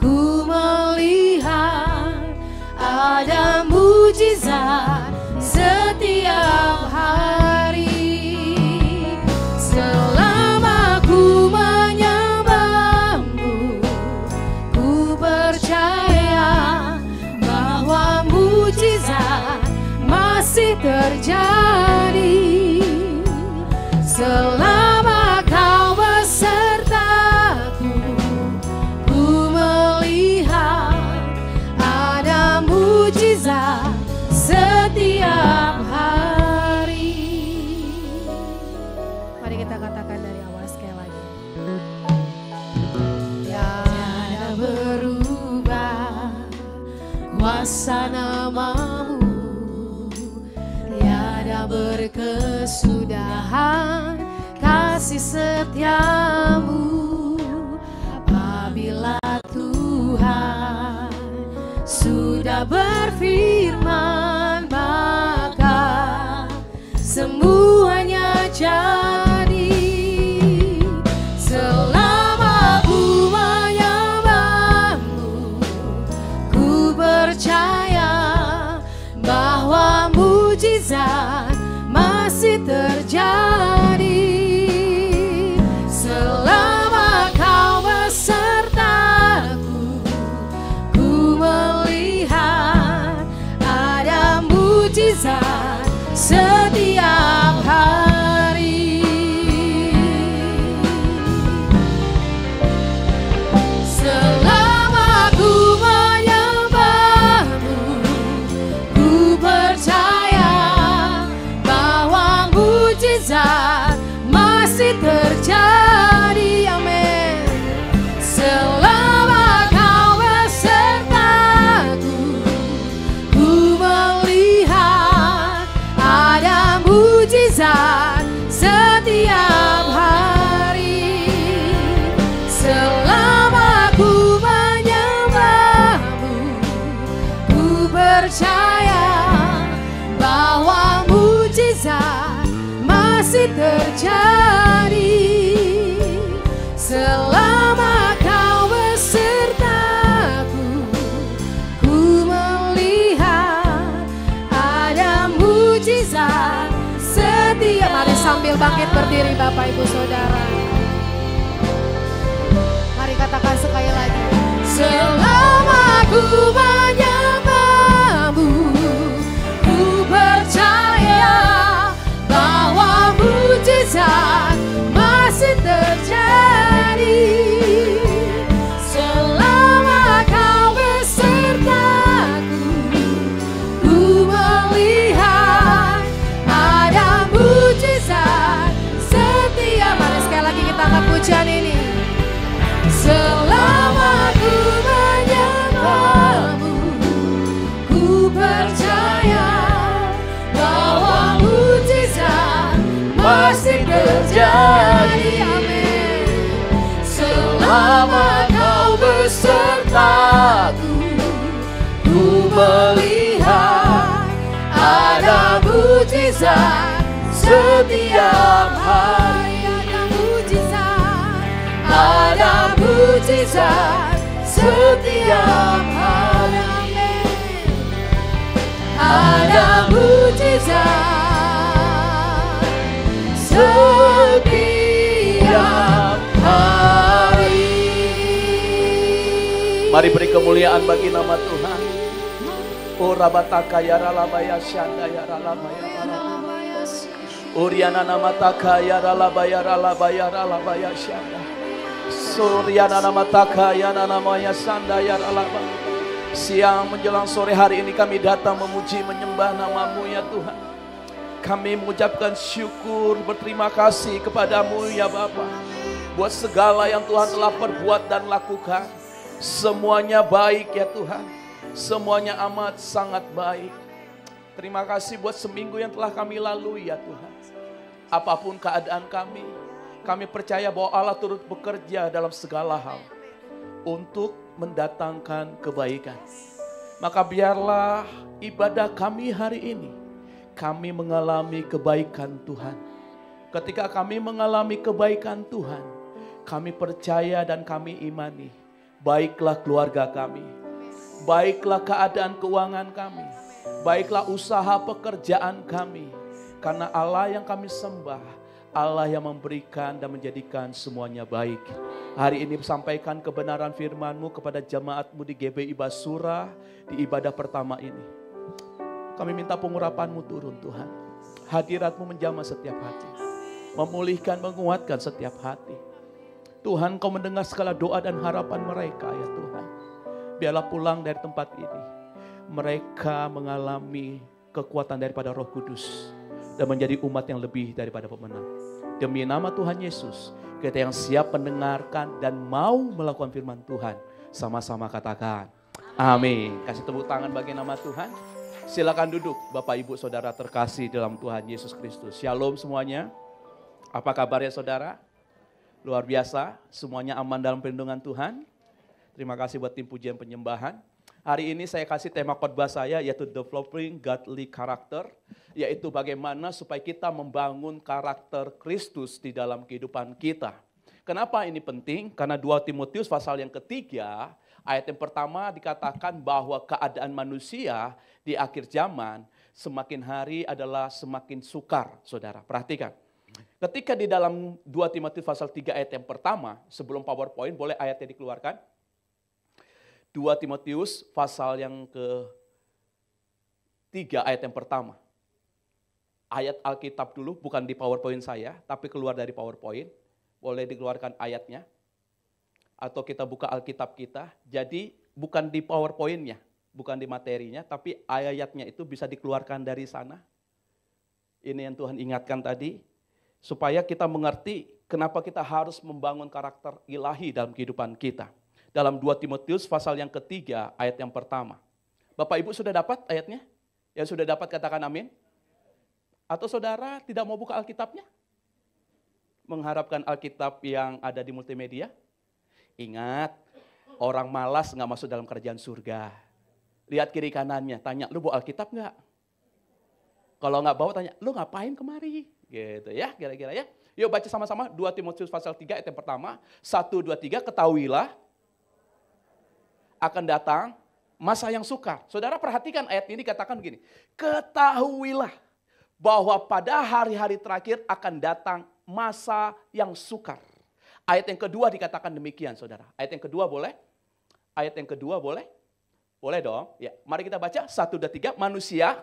ku melihat ada mujizat setiap hari. Selama ku menyembah-Mu, ku percaya bahwa mujizat masih terjadi. Selama Kau besertaku, ku melihat ada mujizat setiap hari. Mari kita katakan dari awal sekali lagi. Tiada berubah kuasa nama-Mu, tiada berkesudahan kasih setia-Mu. Apabila Tuhan sudah berfirman, maka semuanya jadi. Selama ku menyembah-Mu, ku percaya bahwa mujizat masih terjadi. Selama Kau besertaku, ku melihat ada terjadi selama kau besertaku. Ku melihat ada mujizat setia. Mari sambil bangkit berdiri Bapak Ibu Saudara. Mari katakan sekali lagi. Selama ku menyembahmu, ku percaya bahwa mujizat masih terjadi. Selama kau besertaku, ku melihat ada mujizat setia. Mari sekali lagi kita angkat pujian ini. Selama ku menyembahmu, ku percaya bahwa mujizat masih terjadi. Amin. Selama kau besertaku, ku melihat ada mujizat setiap hari. Ada mujizat setiap hari. Ada mujizat setiap hari. Mari beri kemuliaan bagi nama Tuhan. Ora bataka ya ralabaya syanda ya ralabaya. Uriana nama taka ya ralabaya ralabaya syanda. Suryana nama taka ya namanya sanda ya ralaba. Siang menjelang sore hari ini kami datang memuji menyembah nama-Mu ya Tuhan. Kami mengucapkan syukur berterima kasih kepadamu ya Bapa. Buat segala yang Tuhan telah perbuat dan lakukan. Semuanya baik ya Tuhan. Semuanya amat sangat baik. Terima kasih buat seminggu yang telah kami lalui ya Tuhan. Apapun keadaan kami percaya bahwa Allah turut bekerja dalam segala hal untuk mendatangkan kebaikan. Maka biarlah ibadah kami hari ini, kami mengalami kebaikan Tuhan. Ketika kami mengalami kebaikan Tuhan, kami percaya dan kami imani, baiklah keluarga kami, baiklah keadaan keuangan kami, baiklah usaha pekerjaan kami. Karena Allah yang kami sembah, Allah yang memberikan dan menjadikan semuanya baik. Hari ini sampaikan kebenaran firman-Mu kepada jemaat-Mu di GBI Basura di ibadah pertama ini. Kami minta pengurapan-Mu turun Tuhan. Hadirat-Mu menjamah setiap hati. Memulihkan, menguatkan setiap hati. Tuhan, Kau mendengar segala doa dan harapan mereka ya Tuhan. Biarlah pulang dari tempat ini, mereka mengalami kekuatan daripada Roh Kudus dan menjadi umat yang lebih daripada pemenang. Demi nama Tuhan Yesus, kita yang siap mendengarkan dan mau melakukan firman Tuhan, sama-sama katakan amin. Kasih tepuk tangan bagi nama Tuhan. Silakan duduk Bapak Ibu Saudara terkasih dalam Tuhan Yesus Kristus. Shalom semuanya. Apa kabarnya saudara? Luar biasa, semuanya aman dalam perlindungan Tuhan. Terima kasih buat tim pujian penyembahan. Hari ini saya kasih tema khotbah saya yaitu Developing Godly Character. Yaitu bagaimana supaya kita membangun karakter Kristus di dalam kehidupan kita. Kenapa ini penting? Karena 2 Timotius pasal yang ketiga, ayat yang pertama dikatakan bahwa keadaan manusia di akhir zaman semakin hari adalah semakin sukar, saudara. Perhatikan. Ketika di dalam 2 Timotius pasal 3 ayat yang pertama, sebelum PowerPoint boleh ayatnya dikeluarkan. 2 Timotius pasal yang ke-3 ayat yang pertama. Ayat Alkitab dulu, bukan di PowerPoint saya, tapi keluar dari PowerPoint. Boleh dikeluarkan ayatnya. Atau kita buka Alkitab kita. Jadi bukan di PowerPoint-nya, bukan di materinya, tapi ayatnya itu bisa dikeluarkan dari sana. Ini yang Tuhan ingatkan tadi. Supaya kita mengerti kenapa kita harus membangun karakter ilahi dalam kehidupan kita. Dalam 2 Timotius pasal yang ketiga, ayat yang pertama. Bapak Ibu sudah dapat ayatnya? Yang sudah dapat katakan amin. Atau saudara tidak mau buka Alkitabnya? Mengharapkan Alkitab yang ada di multimedia? Ingat, orang malas nggak masuk dalam kerajaan surga. Lihat kiri kanannya, tanya, lu bawa Alkitab nggak? Kalau nggak bawa tanya, lu ngapain kemari? Gitu ya, kira-kira ya. Yuk baca sama-sama 2 Timotius pasal 3 ayat yang pertama. 1, 2, 3, ketahuilah akan datang masa yang sukar. Saudara perhatikan ayat ini katakan begini. Ketahuilah bahwa pada hari-hari terakhir akan datang masa yang sukar. Ayat yang kedua dikatakan demikian saudara. Ayat yang kedua boleh? Ayat yang kedua boleh? Boleh dong. Ya, mari kita baca 1, 2, 3. Manusia.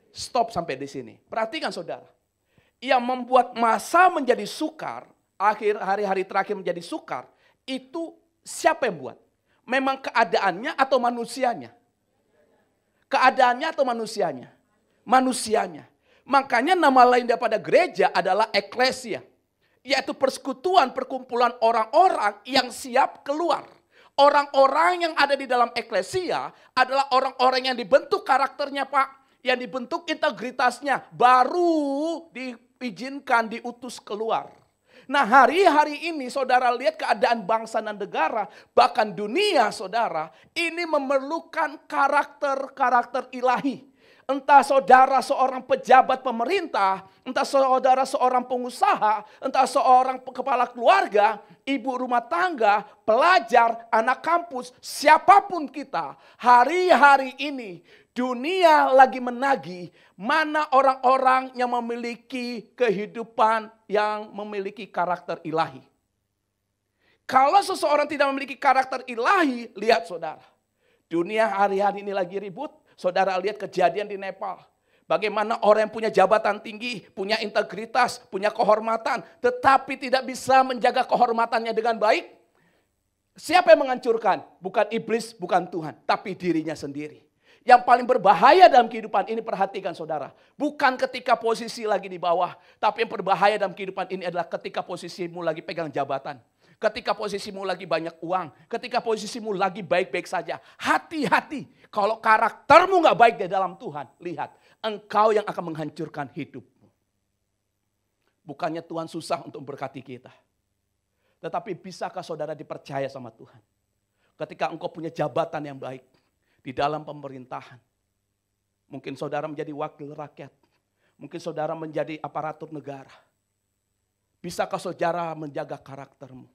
Stop sampai di sini. Perhatikan saudara. Yang membuat masa menjadi sukar, akhir hari-hari terakhir menjadi sukar, itu siapa yang buat? Memang keadaannya atau manusianya? Keadaannya atau manusianya? Manusianya. Makanya nama lain daripada gereja adalah eklesia. Yaitu persekutuan, perkumpulan orang-orang yang siap keluar. Orang-orang yang ada di dalam eklesia adalah orang-orang yang dibentuk karakternya Pak. Yang dibentuk integritasnya. Baru diizinkan diutus keluar. Nah hari-hari ini saudara lihat keadaan bangsa dan negara. Bahkan dunia saudara. Ini memerlukan karakter-karakter ilahi. Entah saudara seorang pejabat pemerintah, entah saudara seorang pengusaha, entah seorang kepala keluarga, ibu rumah tangga, pelajar, anak kampus, siapapun kita, hari-hari ini dunia lagi menagih mana orang-orang yang memiliki kehidupan yang memiliki karakter ilahi. Kalau seseorang tidak memiliki karakter ilahi, lihat saudara, dunia hari-hari ini lagi ribut. Saudara lihat kejadian di Nepal. Bagaimana orang yang punya jabatan tinggi, punya integritas, punya kehormatan. Tetapi tidak bisa menjaga kehormatannya dengan baik. Siapa yang menghancurkan? Bukan iblis, bukan Tuhan. Tapi dirinya sendiri. Yang paling berbahaya dalam kehidupan ini perhatikan saudara. Bukan ketika posisi lagi di bawah. Tapi yang berbahaya dalam kehidupan ini adalah ketika posisimu lagi pegang jabatan. Ketika posisimu lagi banyak uang. Ketika posisimu lagi baik-baik saja. Hati-hati. Kalau karaktermu gak baik di dalam Tuhan. Lihat. Engkau yang akan menghancurkan hidupmu. Bukannya Tuhan susah untuk memberkati kita. Tetapi bisakah saudara dipercaya sama Tuhan? Ketika engkau punya jabatan yang baik. Di dalam pemerintahan. Mungkin saudara menjadi wakil rakyat. Mungkin saudara menjadi aparatur negara. Bisakah saudara menjaga karaktermu?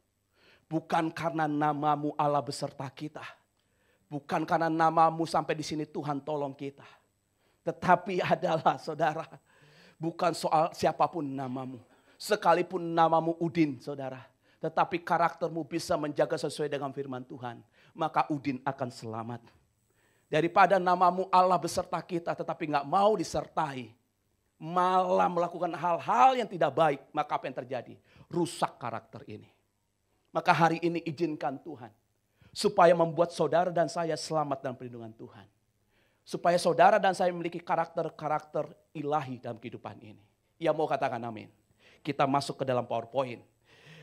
Bukan karena namamu Allah beserta kita. Bukan karena namamu sampai di sini Tuhan tolong kita. Tetapi adalah saudara, bukan soal siapapun namamu. Sekalipun namamu Udin saudara. Tetapi karaktermu bisa menjaga sesuai dengan firman Tuhan. Maka Udin akan selamat. Daripada namamu Allah beserta kita tetapi gak mau disertai. Malah melakukan hal-hal yang tidak baik. Maka apa yang terjadi? Rusak karakter ini. Maka hari ini izinkan Tuhan. Supaya membuat saudara dan saya selamat dalam perlindungan Tuhan. Supaya saudara dan saya memiliki karakter-karakter ilahi dalam kehidupan ini. Ia mau katakan amin. Kita masuk ke dalam PowerPoint.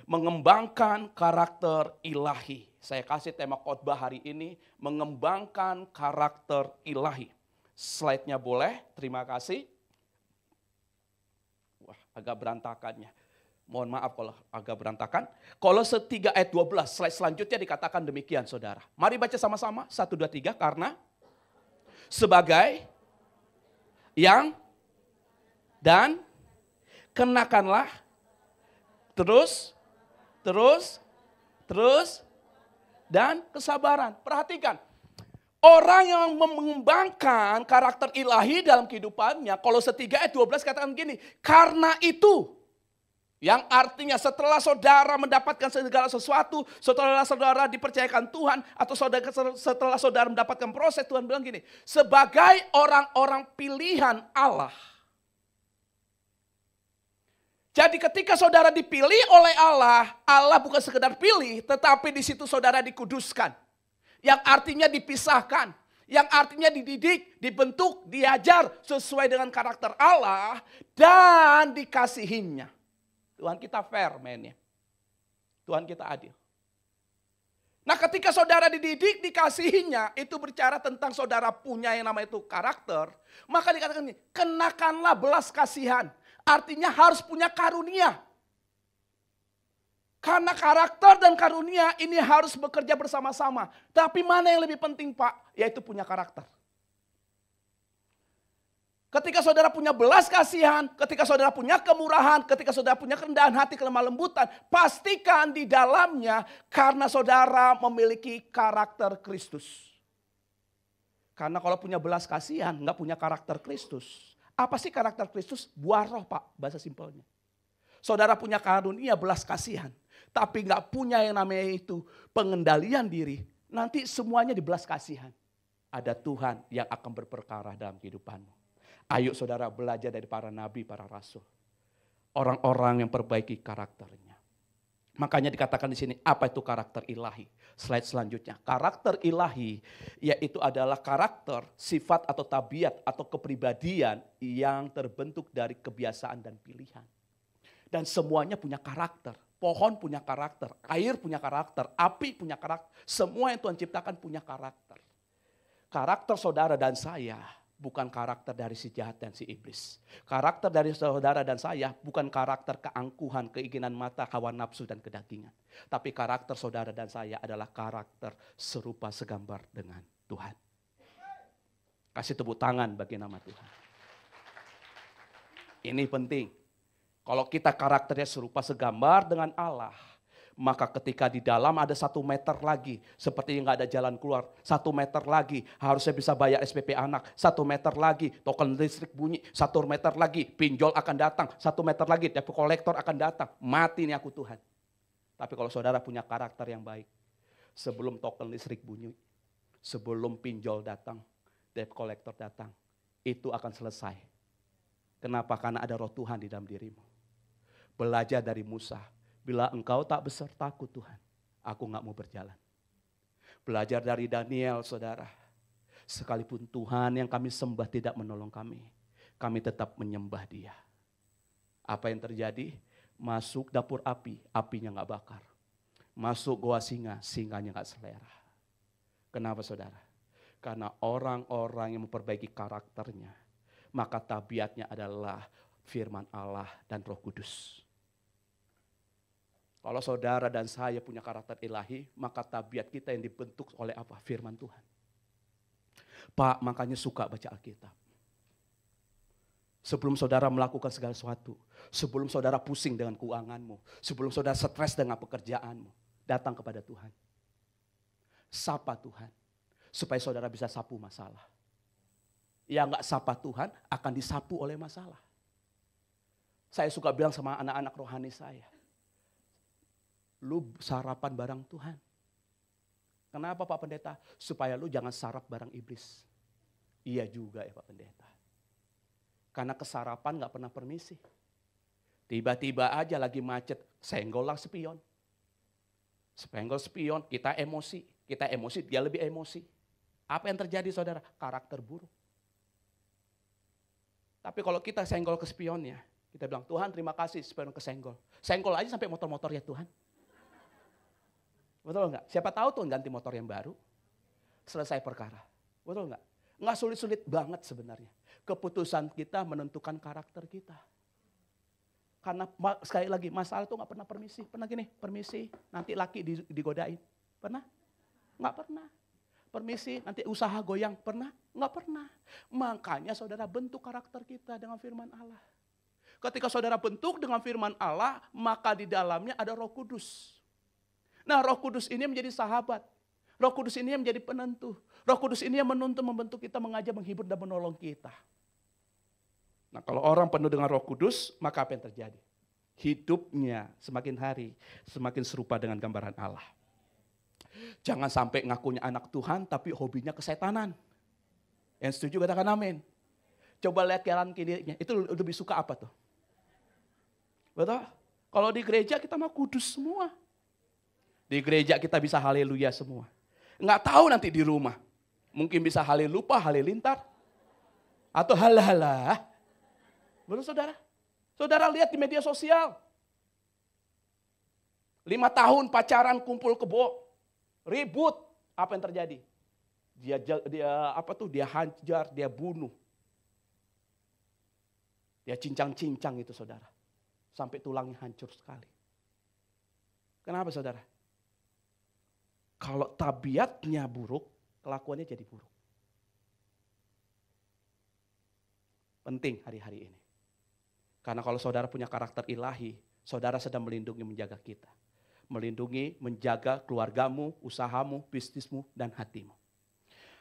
Mengembangkan karakter ilahi. Saya kasih tema khotbah hari ini. Mengembangkan karakter ilahi. Slide-nya boleh, terima kasih. Wah, agak berantakannya. Mohon maaf kalau agak berantakan. Kolose 3 ayat 12, slide selanjutnya dikatakan demikian saudara. Mari baca sama-sama, 1, 2, 3. Karena sebagai yang dan kenakanlah terus dan kesabaran. Perhatikan. Orang yang mengembangkan karakter ilahi dalam kehidupannya. Kolose 3 ayat 12 katakan begini. Karena itu. Yang artinya setelah saudara mendapatkan segala sesuatu, setelah saudara dipercayakan Tuhan, atau setelah saudara mendapatkan proses, Tuhan bilang gini, sebagai orang-orang pilihan Allah. Jadi ketika saudara dipilih oleh Allah, Allah bukan sekedar pilih, tetapi di situ saudara dikuduskan. Yang artinya dipisahkan, yang artinya dididik, dibentuk, diajar sesuai dengan karakter Allah, dan dikasihinya. Tuhan kita fair mainnya. Tuhan kita adil. Nah ketika saudara dididik, dikasihinya, itu bicara tentang saudara punya yang namanya itu karakter. Maka dikatakan ini, kenakanlah belas kasihan. Artinya harus punya karunia. Karena karakter dan karunia ini harus bekerja bersama-sama. Tapi mana yang lebih penting Pak? Yaitu punya karakter. Ketika saudara punya belas kasihan, ketika saudara punya kemurahan, ketika saudara punya kerendahan hati, kelemah lembutan, pastikan di dalamnya karena saudara memiliki karakter Kristus. Karena kalau punya belas kasihan, nggak punya karakter Kristus. Apa sih karakter Kristus? Buah roh, Pak, bahasa simpelnya. Saudara punya karunia belas kasihan, tapi nggak punya yang namanya itu pengendalian diri. Nanti semuanya di belas kasihan. Ada Tuhan yang akan berperkara dalam kehidupanmu. Ayo saudara belajar dari para nabi, para rasul. Orang-orang yang perbaiki karakternya. Makanya dikatakan di sini, apa itu karakter ilahi? Slide selanjutnya. Karakter ilahi yaitu adalah karakter, sifat atau tabiat atau kepribadian yang terbentuk dari kebiasaan dan pilihan. Dan semuanya punya karakter. Pohon punya karakter, air punya karakter, api punya karakter. Semua yang Tuhan ciptakan punya karakter. Karakter saudara dan saya bukan karakter dari si jahat dan si iblis. Karakter dari saudara dan saya bukan karakter keangkuhan, keinginan mata, hawa nafsu dan kedagingan. Tapi karakter saudara dan saya adalah karakter serupa segambar dengan Tuhan. Kasih tepuk tangan bagi nama Tuhan. Ini penting. Kalau kita karakternya serupa segambar dengan Allah, maka ketika di dalam ada 1 meter lagi, seperti nggak ada jalan keluar, 1 meter lagi harusnya bisa bayar SPP anak, 1 meter lagi token listrik bunyi, 1 meter lagi pinjol akan datang, 1 meter lagi debt collector akan datang, mati nih aku Tuhan. Tapi kalau saudara punya karakter yang baik, sebelum token listrik bunyi, sebelum pinjol datang, debt collector datang, itu akan selesai. Kenapa? Karena ada roh Tuhan di dalam dirimu. Belajar dari Musa. Bila engkau tak besertaku Tuhan, aku gak mau berjalan. Belajar dari Daniel saudara. Sekalipun Tuhan yang kami sembah tidak menolong kami tetap menyembah Dia. Apa yang terjadi? Masuk dapur api, apinya gak bakar. Masuk goa singa, singanya gak selera. Kenapa saudara? Karena orang-orang yang memperbaiki karakternya, maka tabiatnya adalah firman Allah dan Roh Kudus. Kalau saudara dan saya punya karakter ilahi, maka tabiat kita yang dibentuk oleh apa? Firman Tuhan. Pak, makanya suka baca Alkitab. Sebelum saudara melakukan segala sesuatu, sebelum saudara pusing dengan keuanganmu, sebelum saudara stres dengan pekerjaanmu, datang kepada Tuhan. Sapa Tuhan, supaya saudara bisa sapu masalah. Yang enggak sapa Tuhan akan disapu oleh masalah. Saya suka bilang sama anak-anak rohani saya, lu sarapan barang Tuhan. Kenapa Pak Pendeta? Supaya lu jangan sarap barang iblis. Iya juga ya Pak Pendeta. Karena kesarapan gak pernah permisi. Tiba-tiba aja lagi macet, senggol lah spion. Senggol spion, kita emosi. Kita emosi, dia lebih emosi. Apa yang terjadi saudara? Karakter buruk. Tapi kalau kita senggol ke spionnya, kita bilang, Tuhan terima kasih spion kesenggol. Senggol aja sampai motor-motor ya Tuhan. Betul enggak? Siapa tahu Tuhan ganti motor yang baru, selesai perkara. Betul enggak? Enggak sulit-sulit banget sebenarnya. Keputusan kita menentukan karakter kita. Karena sekali lagi masalah itu enggak pernah permisi. Pernah gini, permisi nanti laki digodain. Pernah? Enggak pernah. Permisi nanti usaha goyang. Pernah? Enggak pernah. Makanya saudara bentuk karakter kita dengan firman Allah. Ketika saudara bentuk dengan firman Allah, maka di dalamnya ada Roh Kudus. Nah, Roh Kudus ini menjadi sahabat. Roh Kudus ini yang menjadi penentu. Roh Kudus ini yang menuntun, membentuk kita, mengajar, menghibur, dan menolong kita. Nah, kalau orang penuh dengan Roh Kudus, maka apa yang terjadi? Hidupnya semakin hari, semakin serupa dengan gambaran Allah. Jangan sampai ngakunya anak Tuhan, tapi hobinya kesetanan. Yang setuju katakan amin. Coba lihat kanan kirinya, itu lebih suka apa tuh? Betul? Kalau di gereja kita mah kudus semua. Di gereja kita bisa haleluya semua. Enggak tahu nanti di rumah. Mungkin bisa halelupa, halilintar. Atau halalah. Betul saudara? Saudara lihat di media sosial. 5 tahun pacaran kumpul kebo. Ribut. Apa yang terjadi? Dia hajar, dia bunuh. Dia cincang-cincang itu saudara. Sampai tulangnya hancur sekali. Kenapa saudara? Kalau tabiatnya buruk, kelakuannya jadi buruk. Penting hari-hari ini. Karena kalau saudara punya karakter ilahi, saudara sedang melindungi, menjaga kita. Melindungi, menjaga keluargamu, usahamu, bisnismu, dan hatimu.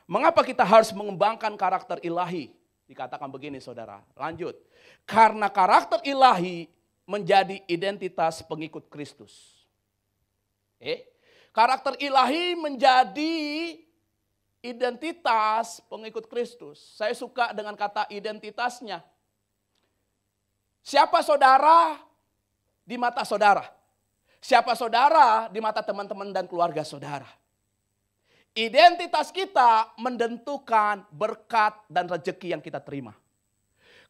Mengapa kita harus mengembangkan karakter ilahi? Dikatakan begini saudara, lanjut. Karena karakter ilahi menjadi identitas pengikut Kristus. Karakter ilahi menjadi identitas pengikut Kristus. Saya suka dengan kata identitasnya. Siapa saudara di mata saudara? Siapa saudara di mata teman-teman dan keluarga saudara? Identitas kita menentukan berkat dan rezeki yang kita terima.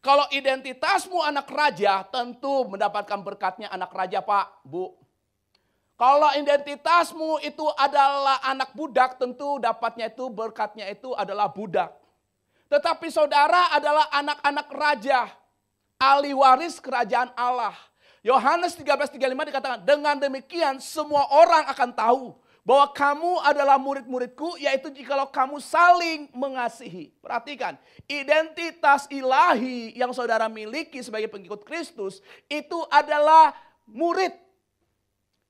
Kalau identitasmu anak raja, tentu mendapatkan berkatnya anak raja, Pak, Bu. Kalau identitasmu itu adalah anak budak, tentu dapatnya itu berkatnya itu adalah budak. Tetapi saudara adalah anak-anak raja, ahli waris kerajaan Allah. Yohanes 13:35 dikatakan, dengan demikian semua orang akan tahu bahwa kamu adalah murid-muridku, yaitu jikalau kamu saling mengasihi. Perhatikan, identitas ilahi yang saudara miliki sebagai pengikut Kristus itu adalah murid.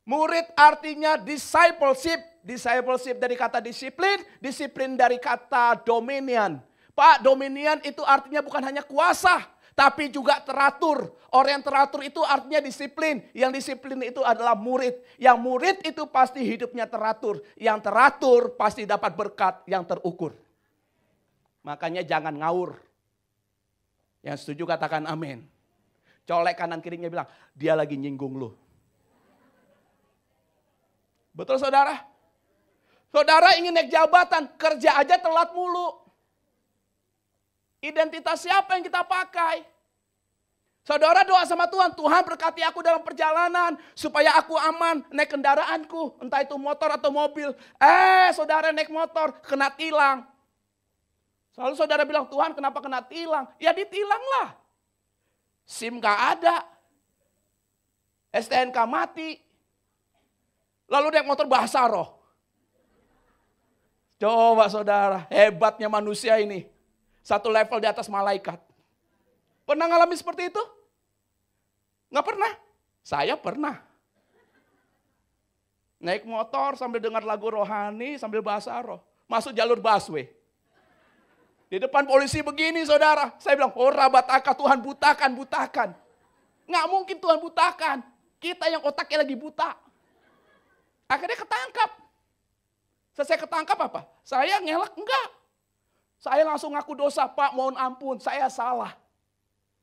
Murid artinya discipleship. Discipleship dari kata disiplin, disiplin dari kata dominion. Pak, dominion itu artinya bukan hanya kuasa, tapi juga teratur. Orang yang teratur itu artinya disiplin. Yang disiplin itu adalah murid. Yang murid itu pasti hidupnya teratur. Yang teratur pasti dapat berkat yang terukur. Makanya jangan ngawur. Yang setuju katakan amin. Colek kanan kirinya bilang, dia lagi nyinggung lu. Betul saudara? Saudara ingin naik jabatan, kerja aja telat mulu. Identitas siapa yang kita pakai? Saudara doa sama Tuhan, Tuhan berkati aku dalam perjalanan supaya aku aman naik kendaraanku, entah itu motor atau mobil. Saudara naik motor kena tilang. Selalu saudara bilang, Tuhan kenapa kena tilang? Ya ditilang lah. SIM gak ada. STNK mati. Lalu naik motor bahasa roh. Coba saudara, hebatnya manusia ini. Satu level di atas malaikat. Pernah ngalami seperti itu? Nggak pernah? Saya pernah. Naik motor sambil dengar lagu rohani, sambil bahasa roh. Masuk jalur busway. Di depan polisi begini saudara. Saya bilang, oh rabataka Tuhan butakan. Nggak mungkin Tuhan butakan. Kita yang otaknya lagi buta. Akhirnya ketangkap. Selesai ketangkap apa? Saya ngelak? Enggak. Saya langsung ngaku dosa, Pak, mohon ampun, saya salah.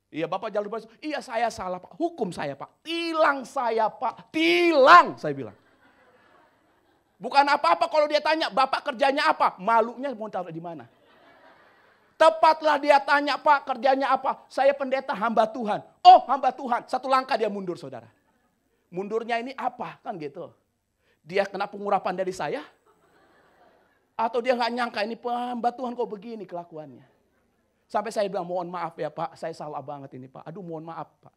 Iya Bapak jalur bebas, iya saya salah Pak, hukum saya Pak, tilang saya Pak, tilang saya bilang. Bukan apa-apa kalau dia tanya, Bapak kerjanya apa? Malunya mau taruh di mana? Tepatlah dia tanya, Pak kerjanya apa? Saya pendeta hamba Tuhan. Oh hamba Tuhan, satu langkah dia mundur saudara. Mundurnya ini apa? Kan gitu. Dia kena pengurapan dari saya? Atau dia nggak nyangka ini hamba Tuhan kok begini kelakuannya. Sampai saya bilang mohon maaf ya Pak, saya salah banget ini Pak. Aduh mohon maaf Pak.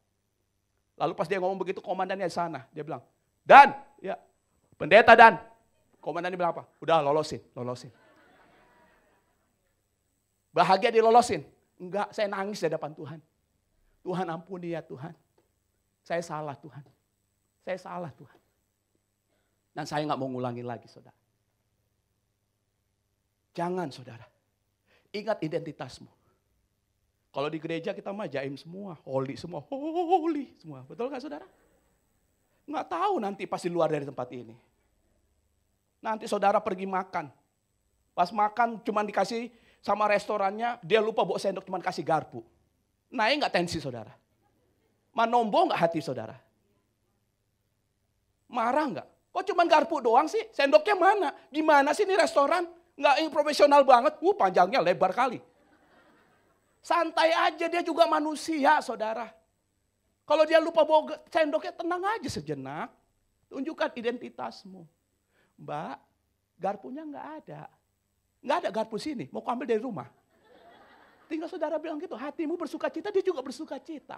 Lalu pas dia ngomong begitu komandannya di sana. Dia bilang, Dan, ya pendeta Dan. Komandannya bilang apa? Udah lolosin. Bahagia dilolosin. Enggak, saya nangis di hadapan Tuhan. Tuhan ampuni ya Tuhan. Saya salah Tuhan. Saya salah Tuhan. Dan saya nggak mau ngulangin lagi saudara. Jangan saudara. Ingat identitasmu. Kalau di gereja kita mah jaim semua. Holy semua. Holy semua. Betul nggak saudara? Nggak tahu nanti pasti luar dari tempat ini. Nanti saudara pergi makan. Pas makan cuma dikasih sama restorannya. Dia lupa bawa sendok cuma kasih garpu. Naik nggak tensi saudara? Manombo nggak hati saudara? Marah nggak? Kok cuma garpu doang sih? Sendoknya mana? Gimana sih ini restoran? Nggak profesional banget. Panjangnya lebar kali. Santai aja, dia juga manusia saudara. Kalau dia lupa bawa sendoknya, tenang aja sejenak. Tunjukkan identitasmu. Mbak, garpunya nggak ada. Nggak ada garpu sini, mau ambil dari rumah. Tinggal saudara bilang gitu, hatimu bersuka cita, dia juga bersuka cita.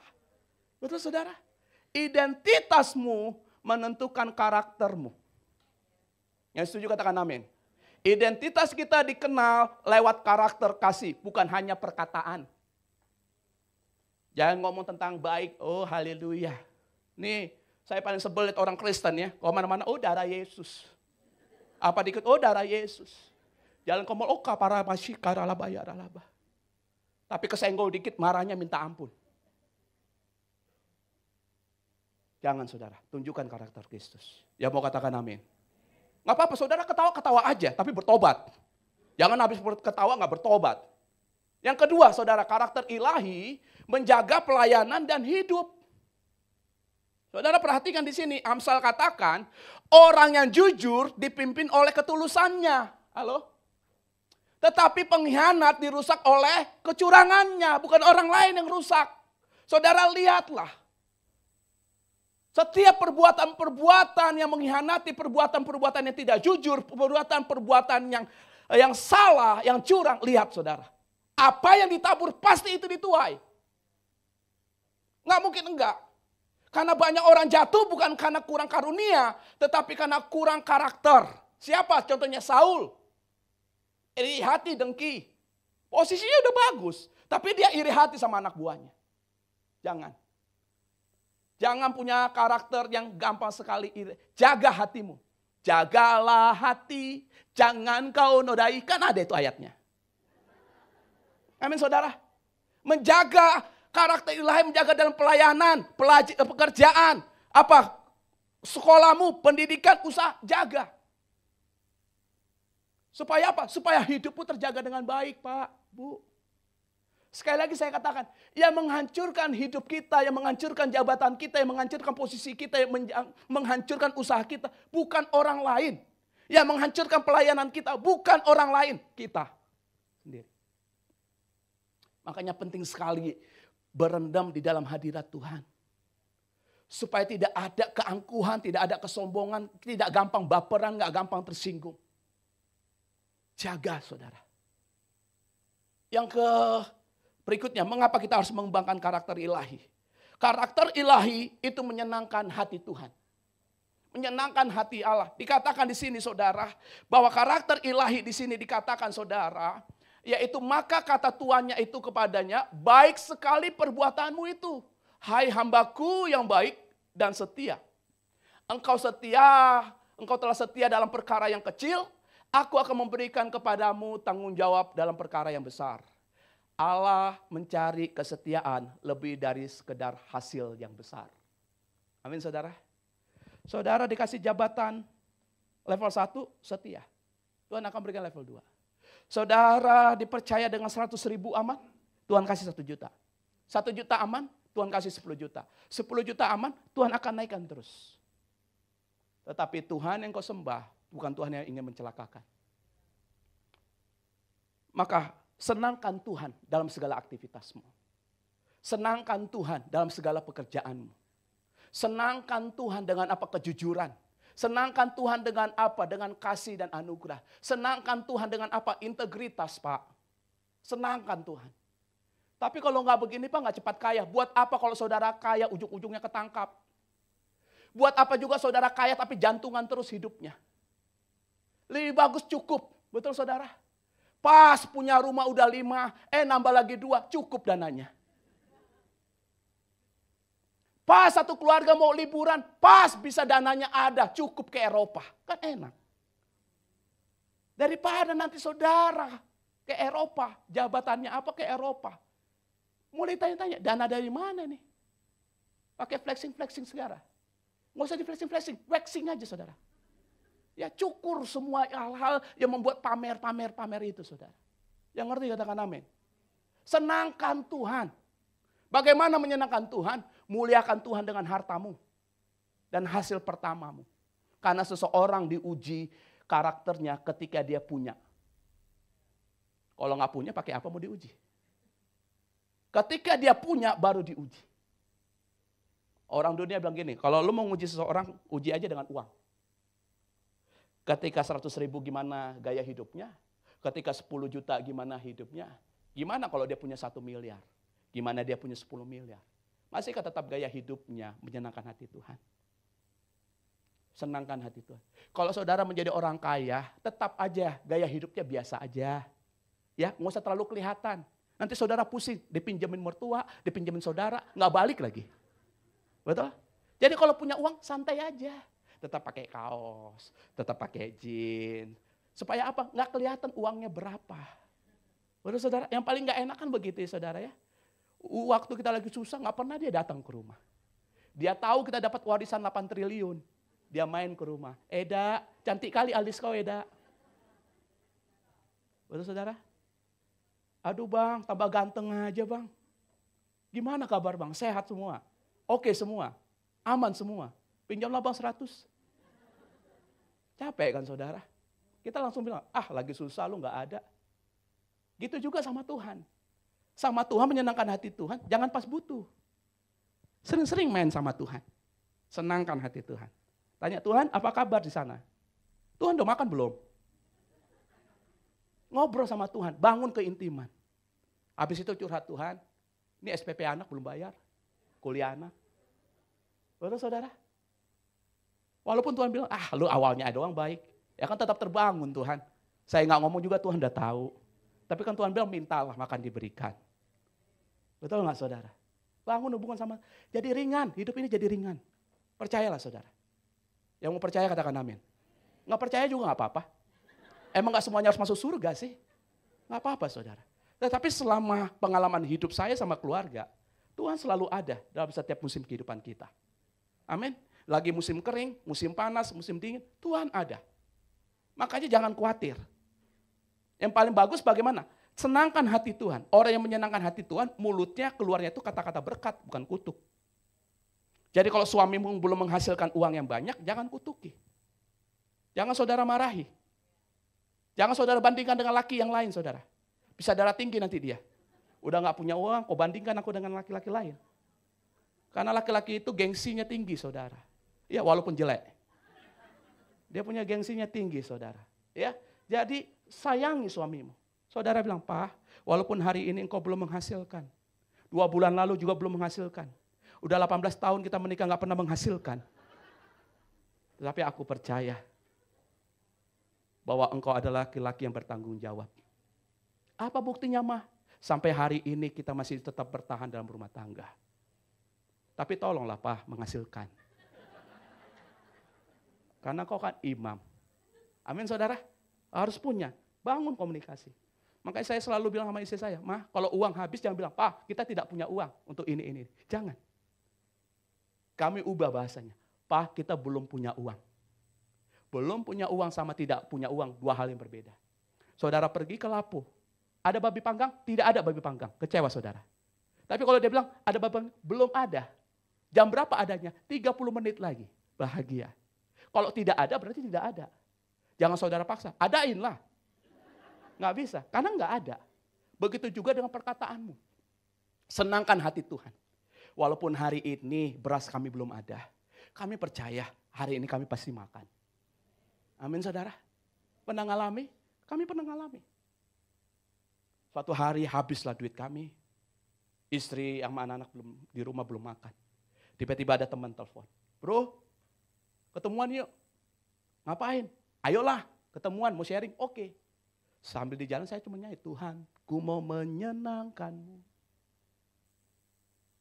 Betul saudara? Identitasmu menentukan karaktermu. Yang setuju katakan amin. Identitas kita dikenal lewat karakter kasih, bukan hanya perkataan. Jangan ngomong tentang baik, oh haleluya. Nih, saya paling sebel lihat orang Kristen ya, kalau mana-mana, oh darah Yesus. Apa dikit, oh darah Yesus. Jalan ke mall, oh kapara masih karalaba ya ralaba. Tapi kesenggol dikit, marahnya minta ampun. Jangan saudara, tunjukkan karakter Kristus. Ya mau katakan amin. Gak apa-apa saudara ketawa-ketawa aja, tapi bertobat. Jangan habis ketawa gak bertobat. Yang kedua saudara, karakter ilahi menjaga pelayanan dan hidup. Saudara perhatikan di sini, Amsal katakan, orang yang jujur dipimpin oleh ketulusannya. Halo? Tetapi pengkhianat dirusak oleh kecurangannya, bukan orang lain yang rusak. Saudara lihatlah. Setiap perbuatan-perbuatan yang mengkhianati, perbuatan-perbuatan yang tidak jujur, perbuatan-perbuatan yang salah, yang curang, lihat saudara. Apa yang ditabur pasti itu dituai. Nggak mungkin enggak. Karena banyak orang jatuh bukan karena kurang karunia, tetapi karena kurang karakter. Siapa? Contohnya Saul. Iri hati, dengki. Posisinya udah bagus, tapi dia iri hati sama anak buahnya. Jangan. Jangan punya karakter yang gampang sekali iri. Jaga hatimu. Jagalah hati, jangan kau nodai. Kan ada itu ayatnya. Amin saudara. Menjaga karakter ilahi, menjaga dalam pelayanan, pekerjaan. Apa? Sekolahmu, pendidikan, usaha, jaga. Supaya apa? Supaya hidupmu terjaga dengan baik Pak, Bu. Sekali lagi saya katakan, yang menghancurkan hidup kita, yang menghancurkan jabatan kita, yang menghancurkan posisi kita, yang menghancurkan usaha kita, bukan orang lain. Yang menghancurkan pelayanan kita, bukan orang lain, kita sendiri. Makanya penting sekali berendam di dalam hadirat Tuhan. Supaya tidak ada keangkuhan, tidak ada kesombongan, tidak gampang baperan, gak gampang tersinggung. Jaga saudara. Yang berikutnya, mengapa kita harus mengembangkan karakter ilahi? Karakter ilahi itu menyenangkan hati Tuhan. Menyenangkan hati Allah. Dikatakan di sini saudara, bahwa karakter ilahi di sini dikatakan saudara, yaitu maka kata tuannya itu kepadanya, baik sekali perbuatanmu itu. Hai hambaku yang baik dan setia. Engkau setia, engkau telah setia dalam perkara yang kecil, aku akan memberikan kepadamu tanggung jawab dalam perkara yang besar. Allah mencari kesetiaan lebih dari sekedar hasil yang besar. Amin saudara. Saudara dikasih jabatan level 1 setia. Tuhan akan berikan level 2. Saudara dipercaya dengan 100.000 aman, Tuhan kasih 1 juta. 1 juta aman, Tuhan kasih 10 juta. 10 juta aman, Tuhan akan naikkan terus. Tetapi Tuhan yang kau sembah, bukan Tuhan yang ingin mencelakakan. Maka senangkan Tuhan dalam segala aktivitasmu. Senangkan Tuhan dalam segala pekerjaanmu. Senangkan Tuhan dengan apa? Kejujuran. Senangkan Tuhan dengan apa? Dengan kasih dan anugerah. Senangkan Tuhan dengan apa? Integritas Pak. Senangkan Tuhan. Tapi kalau nggak begini Pak, nggak cepat kaya. Buat apa kalau saudara kaya ujung-ujungnya ketangkap? Buat apa juga saudara kaya tapi jantungan terus hidupnya? Lebih bagus cukup. Betul saudara? Pas punya rumah udah 5, nambah lagi 2, cukup dananya. Pas satu keluarga mau liburan, pas bisa dananya ada, cukup ke Eropa. Kan enak. Daripada nanti saudara ke Eropa, jabatannya apa ke Eropa. Mulai tanya-tanya, dana dari mana nih? Pakai flexing-flexing segala. Nggak usah di flexing-flexing, waxing aja saudara. Ya cukur semua hal-hal yang membuat pamer itu saudara. Yang ngerti katakan amin. Senangkan Tuhan. Bagaimana menyenangkan Tuhan? Muliakan Tuhan dengan hartamu. Dan hasil pertamamu. Karena seseorang diuji karakternya ketika dia punya. Kalau nggak punya pakai apa mau diuji? Ketika dia punya baru diuji. Orang dunia bilang gini, kalau lu mau nguji seseorang, uji aja dengan uang. Ketika 100.000 gimana gaya hidupnya, ketika 10 juta gimana hidupnya, gimana kalau dia punya 1 miliar, gimana dia punya 10 miliar. Masihkah tetap gaya hidupnya menyenangkan hati Tuhan? Senangkan hati Tuhan. Kalau saudara menjadi orang kaya, tetap aja gaya hidupnya biasa aja. Ya, nggak usah terlalu kelihatan. Nanti saudara pusing, dipinjemin mertua, dipinjemin saudara, nggak balik lagi. Betul? Jadi kalau punya uang, santai aja. Tetap pakai kaos, tetap pakai jeans. Supaya apa? Nggak kelihatan uangnya berapa. Betul saudara? Yang paling nggak enak kan begitu ya saudara ya. Waktu kita lagi susah, nggak pernah dia datang ke rumah. Dia tahu kita dapat warisan 8 triliun. Dia main ke rumah. Eda, cantik kali alis kau Eda. Betul saudara? Aduh bang, tambah ganteng aja bang. Gimana kabar bang? Sehat semua? Oke semua? Aman semua? Pinjamlah bang 100. Capek kan saudara? Kita langsung bilang, lagi susah lu gak ada. Gitu juga sama Tuhan. Sama Tuhan menyenangkan hati Tuhan, jangan pas butuh. Sering-sering main sama Tuhan. Senangkan hati Tuhan. Tanya Tuhan, apa kabar di sana? Tuhan udah makan belum? Ngobrol sama Tuhan, bangun keintiman. Habis itu curhat Tuhan, ini SPP anak belum bayar, kuliah anak. Betul saudara? Walaupun Tuhan bilang, lu awalnya doang baik. Ya kan tetap terbangun Tuhan. Saya nggak ngomong juga Tuhan udah tahu. Tapi kan Tuhan bilang mintalah makan diberikan. Betul nggak saudara? Bangun hubungan sama, jadi ringan, hidup ini jadi ringan. Percayalah saudara. Yang mau percaya katakan amin. Nggak percaya juga nggak apa-apa. Emang gak semuanya harus masuk surga sih? Gak apa-apa saudara. Tetapi selama pengalaman hidup saya sama keluarga, Tuhan selalu ada dalam setiap musim kehidupan kita. Amin. Lagi musim kering, musim panas, musim dingin, Tuhan ada. Makanya jangan khawatir. Yang paling bagus bagaimana? Senangkan hati Tuhan. Orang yang menyenangkan hati Tuhan, mulutnya keluarnya itu kata-kata berkat, bukan kutuk. Jadi kalau suamimu belum menghasilkan uang yang banyak, jangan kutuki. Jangan saudara marahi. Jangan saudara bandingkan dengan laki yang lain saudara. Bisa darah tinggi nanti dia. Udah gak punya uang, kau bandingkan aku dengan laki-laki lain. Karena laki-laki itu gengsinya tinggi saudara. Ya walaupun jelek. Dia punya gengsinya tinggi saudara. Ya, jadi sayangi suamimu. Saudara bilang, Pak, walaupun hari ini engkau belum menghasilkan. 2 bulan lalu juga belum menghasilkan. Udah 18 tahun kita menikah gak pernah menghasilkan. Tetapi aku percaya bahwa engkau adalah laki-laki yang bertanggung jawab. Apa buktinya mah? Sampai hari ini kita masih tetap bertahan dalam rumah tangga. Tapi tolonglah Pak menghasilkan. Karena kau kan imam. Amin saudara? Harus punya. Bangun komunikasi. Makanya saya selalu bilang sama istri saya, Mah kalau uang habis jangan bilang, Pak kita tidak punya uang untuk ini. Jangan. Kami ubah bahasanya. Pak kita belum punya uang. Belum punya uang sama tidak punya uang, 2 hal yang berbeda. Saudara pergi ke Lapo, ada babi panggang? Tidak ada babi panggang, kecewa saudara. Tapi kalau dia bilang ada babi panggang, belum ada. Jam berapa adanya? 30 menit lagi, bahagia. Kalau tidak ada berarti tidak ada. Jangan saudara paksa, adainlah. Nggak bisa, karena nggak ada. Begitu juga dengan perkataanmu. Senangkan hati Tuhan. Walaupun hari ini beras kami belum ada, kami percaya hari ini kami pasti makan. Amin saudara. Pernah ngalami? Kami pernah ngalami. Suatu hari habislah duit kami. Istri sama anak-anak di rumah belum makan. Tiba-tiba ada teman telepon. Bro, ketemuan yuk. Ngapain? Ayolah, ketemuan mau sharing. Oke. Sambil di jalan saya cuma nyanyi, Tuhan, ku mau menyenangkanmu.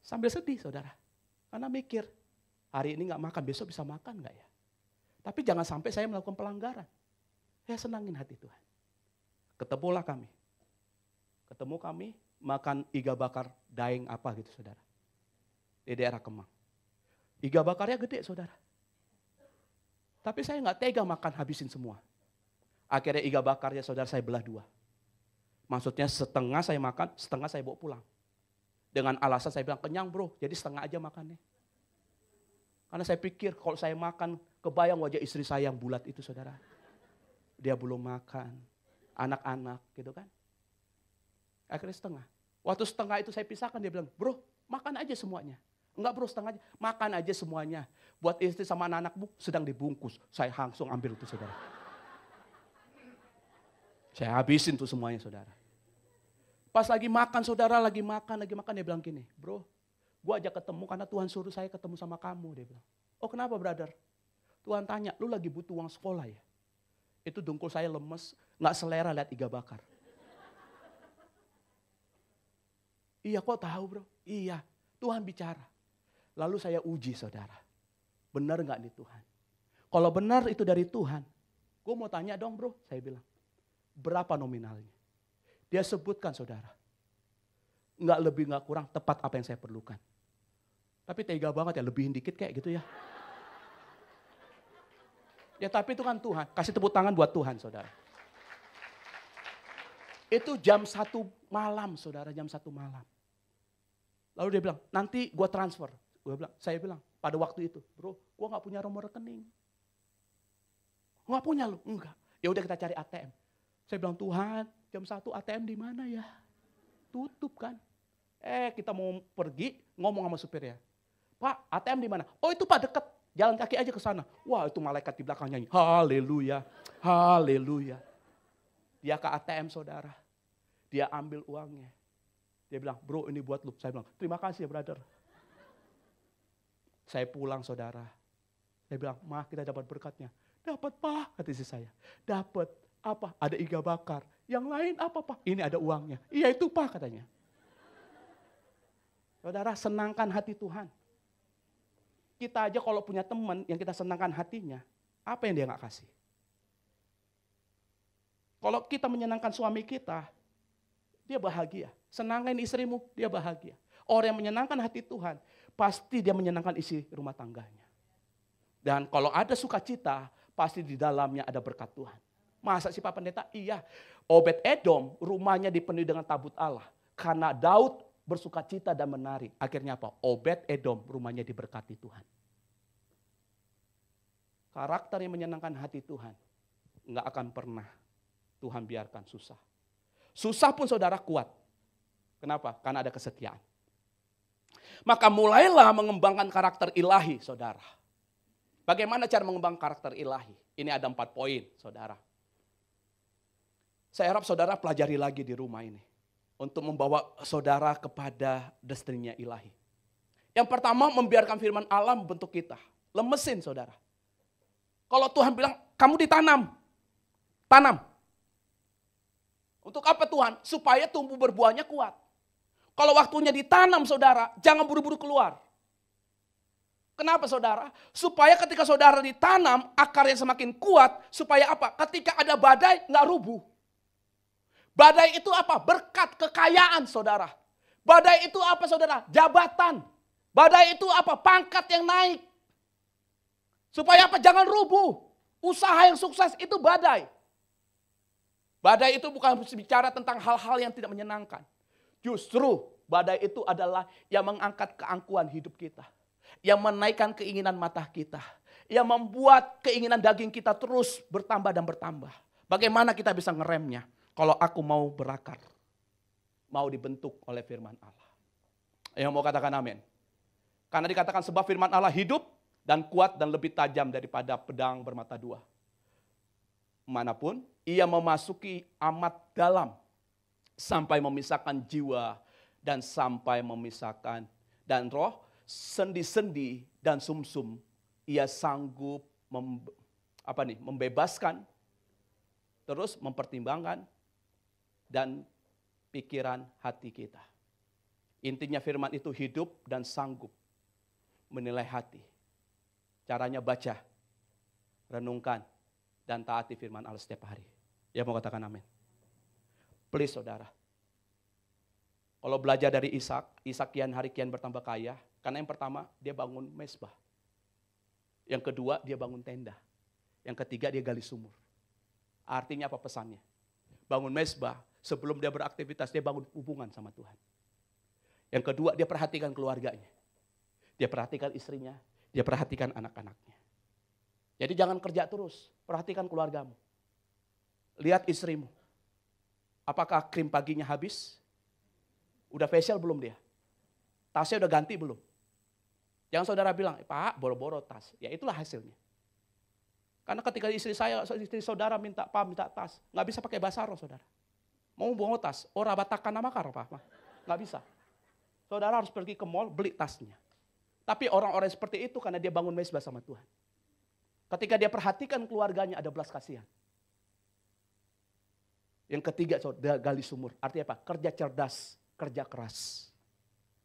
Sambil sedih saudara. Karena mikir, hari ini gak makan, besok bisa makan gak ya? Tapi jangan sampai saya melakukan pelanggaran. Ya senangin hati Tuhan. Ketemulah kami. Ketemu kami makan iga bakar daeng apa gitu saudara. Di daerah Kemang. Iga bakarnya gede saudara. Tapi saya nggak tega makan habisin semua. Akhirnya iga bakarnya saudara saya belah 2. Maksudnya setengah saya makan, setengah saya bawa pulang. Dengan alasan saya bilang kenyang bro, jadi setengah aja makannya. Karena saya pikir kalau saya makan, kebayang wajah istri saya yang bulat itu saudara. Dia belum makan, anak-anak gitu kan. Akhirnya setengah. Waktu setengah itu saya pisahkan, dia bilang, bro makan aja semuanya. Enggak bro setengah aja, makan aja semuanya. Buat istri sama anak-anakmu sedang dibungkus. Saya langsung ambil itu saudara. Saya habisin tuh semuanya saudara. Pas lagi makan saudara, lagi makan, dia bilang gini, bro. Gue ajak ketemu karena Tuhan suruh saya ketemu sama kamu, dia bilang. Oh kenapa brother? Tuhan tanya, lu lagi butuh uang sekolah ya? Itu dengkul saya lemes, gak selera lihat iga bakar. Iya, kok tahu bro? Iya, Tuhan bicara. Lalu saya uji saudara. Benar nggak nih Tuhan? Kalau benar itu dari Tuhan, gue mau tanya dong bro, saya bilang. Berapa nominalnya? Dia sebutkan saudara. Nggak lebih nggak kurang, tepat apa yang saya perlukan. Tapi tega banget ya, lebihin dikit kayak gitu ya. Ya tapi itu kan Tuhan, kasih tepuk tangan buat Tuhan saudara. Itu jam 1 malam saudara, jam 1 malam. Lalu dia bilang, nanti gue transfer. Saya bilang, pada waktu itu, bro, gue gak punya nomor rekening. Gak punya lu? Enggak. Ya udah kita cari ATM. Saya bilang, Tuhan, jam 1 ATM di mana ya? Tutup kan. Kita mau pergi, ngomong sama supirnya. Pak, ATM di mana? Oh itu Pak deket, jalan kaki aja ke sana. Wah itu malaikat di belakang nyanyi. Haleluya, haleluya. Dia ke ATM saudara. Dia ambil uangnya. Dia bilang, bro ini buat lu. Saya bilang, terima kasih ya brother. Saya pulang saudara. Saya bilang, Ma kita dapat berkatnya. Dapat Pak, kata istri saya. Dapat apa? Ada iga bakar. Yang lain apa Pak? Ini ada uangnya. Iya itu Pak katanya. Saudara senangkan hati Tuhan. Kita aja kalau punya teman yang kita senangkan hatinya, apa yang dia gak kasih? Kalau kita menyenangkan suami kita, dia bahagia. Senangkan istrimu, dia bahagia. Orang yang menyenangkan hati Tuhan, pasti dia menyenangkan isi rumah tangganya. Dan kalau ada sukacita, pasti di dalamnya ada berkat Tuhan. Masa sih Pak Pendeta? Iya. Obed-Edom rumahnya dipenuhi dengan tabut Allah. Karena Daud bersukacita dan menari. Akhirnya apa? Obed-Edom rumahnya diberkati Tuhan. Karakter yang menyenangkan hati Tuhan, nggak akan pernah Tuhan biarkan susah. Susah pun saudara kuat. Kenapa? Karena ada kesetiaan. Maka mulailah mengembangkan karakter ilahi, saudara. Bagaimana cara mengembangkan karakter ilahi? Ini ada 4 poin, saudara. Saya harap saudara pelajari lagi di rumah ini. Untuk membawa saudara kepada destinnya ilahi. Yang pertama, membiarkan firman Allah membentuk kita. Lemesin, saudara. Kalau Tuhan bilang, kamu ditanam. Tanam. Untuk apa Tuhan? Supaya tumbuh berbuahnya kuat. Kalau waktunya ditanam saudara, jangan buru-buru keluar. Kenapa saudara? Supaya ketika saudara ditanam, akarnya semakin kuat. Supaya apa? Ketika ada badai, nggak rubuh. Badai itu apa? Berkat, kekayaan saudara. Badai itu apa saudara? Jabatan. Badai itu apa? Pangkat yang naik. Supaya apa? Jangan rubuh. Usaha yang sukses itu badai. Badai itu bukan bicara tentang hal-hal yang tidak menyenangkan. Justru badai itu adalah yang mengangkat keangkuhan hidup kita. Yang menaikkan keinginan mata kita. Yang membuat keinginan daging kita terus bertambah dan bertambah. Bagaimana kita bisa ngeremnya? Kalau aku mau berakar. Mau dibentuk oleh firman Allah. Yang mau katakan amin. Karena dikatakan sebab firman Allah hidup dan kuat dan lebih tajam daripada pedang bermata dua. Manapun ia memasuki amat dalam. Sampai memisahkan jiwa dan sampai memisahkan dan roh, sendi-sendi dan sumsum. Ia sanggup membebaskan, terus mempertimbangkan dan pikiran hati kita. Intinya firman itu hidup dan sanggup menilai hati. Caranya baca, renungkan, dan taati firman Allah setiap hari. Ya mau katakan amin. Please saudara. Kalau belajar dari Ishak kian hari kian bertambah kaya. Karena yang pertama dia bangun mezbah. Yang kedua dia bangun tenda. Yang ketiga dia gali sumur. Artinya apa pesannya? Bangun mezbah, sebelum dia beraktivitas dia bangun hubungan sama Tuhan. Yang kedua dia perhatikan keluarganya. Dia perhatikan istrinya, dia perhatikan anak-anaknya. Jadi jangan kerja terus, perhatikan keluargamu. Lihat istrimu. Apakah krim paginya habis? Udah facial belum dia? Tasnya udah ganti belum? Jangan saudara bilang, Pak, boro-boro tas. Ya itulah hasilnya. Karena ketika istri saudara minta tas, nggak bisa pakai bahasa roh saudara. Mau bawa tas, ora batakan nama karo Pak. Nggak bisa. Saudara harus pergi ke mall beli tasnya. Tapi orang-orang seperti itu karena dia bangun mezbah sama Tuhan. Ketika dia perhatikan keluarganya ada belas kasihan. Yang ketiga, dia gali sumur. Artinya apa? Kerja cerdas, kerja keras.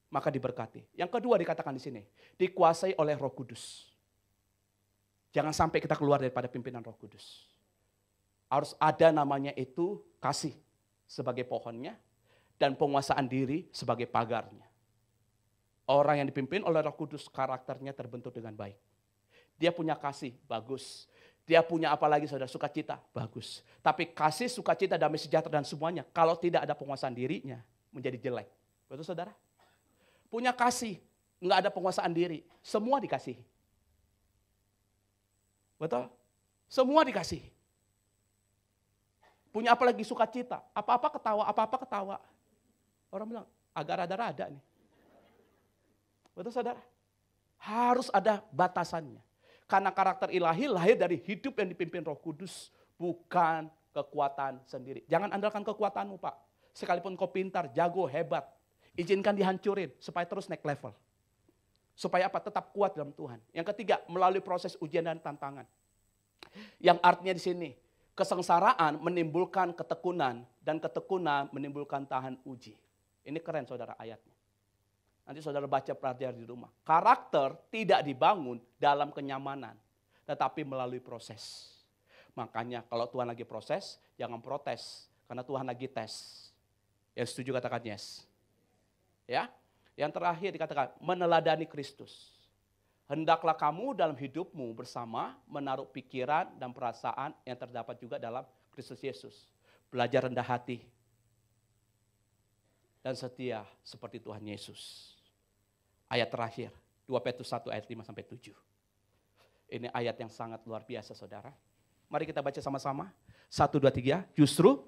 maka diberkati. Yang kedua dikatakan di sini, dikuasai oleh Roh Kudus. Jangan sampai kita keluar daripada pimpinan Roh Kudus. Harus ada namanya itu kasih sebagai pohonnya dan penguasaan diri sebagai pagarnya. Orang yang dipimpin oleh Roh Kudus karakternya terbentuk dengan baik. Dia punya kasih, bagus. Dia punya apa lagi saudara, sukacita, bagus. Tapi kasih, sukacita, damai sejahtera dan semuanya, kalau tidak ada penguasaan dirinya, menjadi jelek. Betul saudara? Punya kasih, nggak ada penguasaan diri, semua dikasih. Betul? Semua dikasih. Punya apa lagi, sukacita, apa-apa ketawa. Orang bilang, agak rada-rada nih. Betul saudara? Harus ada batasannya. Karena karakter ilahi lahir dari hidup yang dipimpin Roh Kudus, bukan kekuatan sendiri. Jangan andalkan kekuatanmu Pak. Sekalipun kau pintar, jago, hebat, izinkan dihancurin supaya terus naik level. Supaya apa? Tetap kuat dalam Tuhan. Yang ketiga, melalui proses ujian dan tantangan. Yang artinya di sini, kesengsaraan menimbulkan ketekunan dan ketekunan menimbulkan tahan uji. Ini keren saudara ayatnya. Nanti saudara baca pelajari di rumah. Karakter tidak dibangun dalam kenyamanan, tetapi melalui proses. Makanya kalau Tuhan lagi proses, jangan protes. Karena Tuhan lagi tes. Yang setuju katakan yes. Ya. Yang terakhir dikatakan meneladani Kristus. Hendaklah kamu dalam hidupmu bersama menaruh pikiran dan perasaan yang terdapat juga dalam Kristus Yesus. Belajar rendah hati dan setia seperti Tuhan Yesus. Ayat terakhir, 2 Petrus 1 ayat 5-7. Ini ayat yang sangat luar biasa saudara. Mari kita baca sama-sama. 1, 2, 3. Justru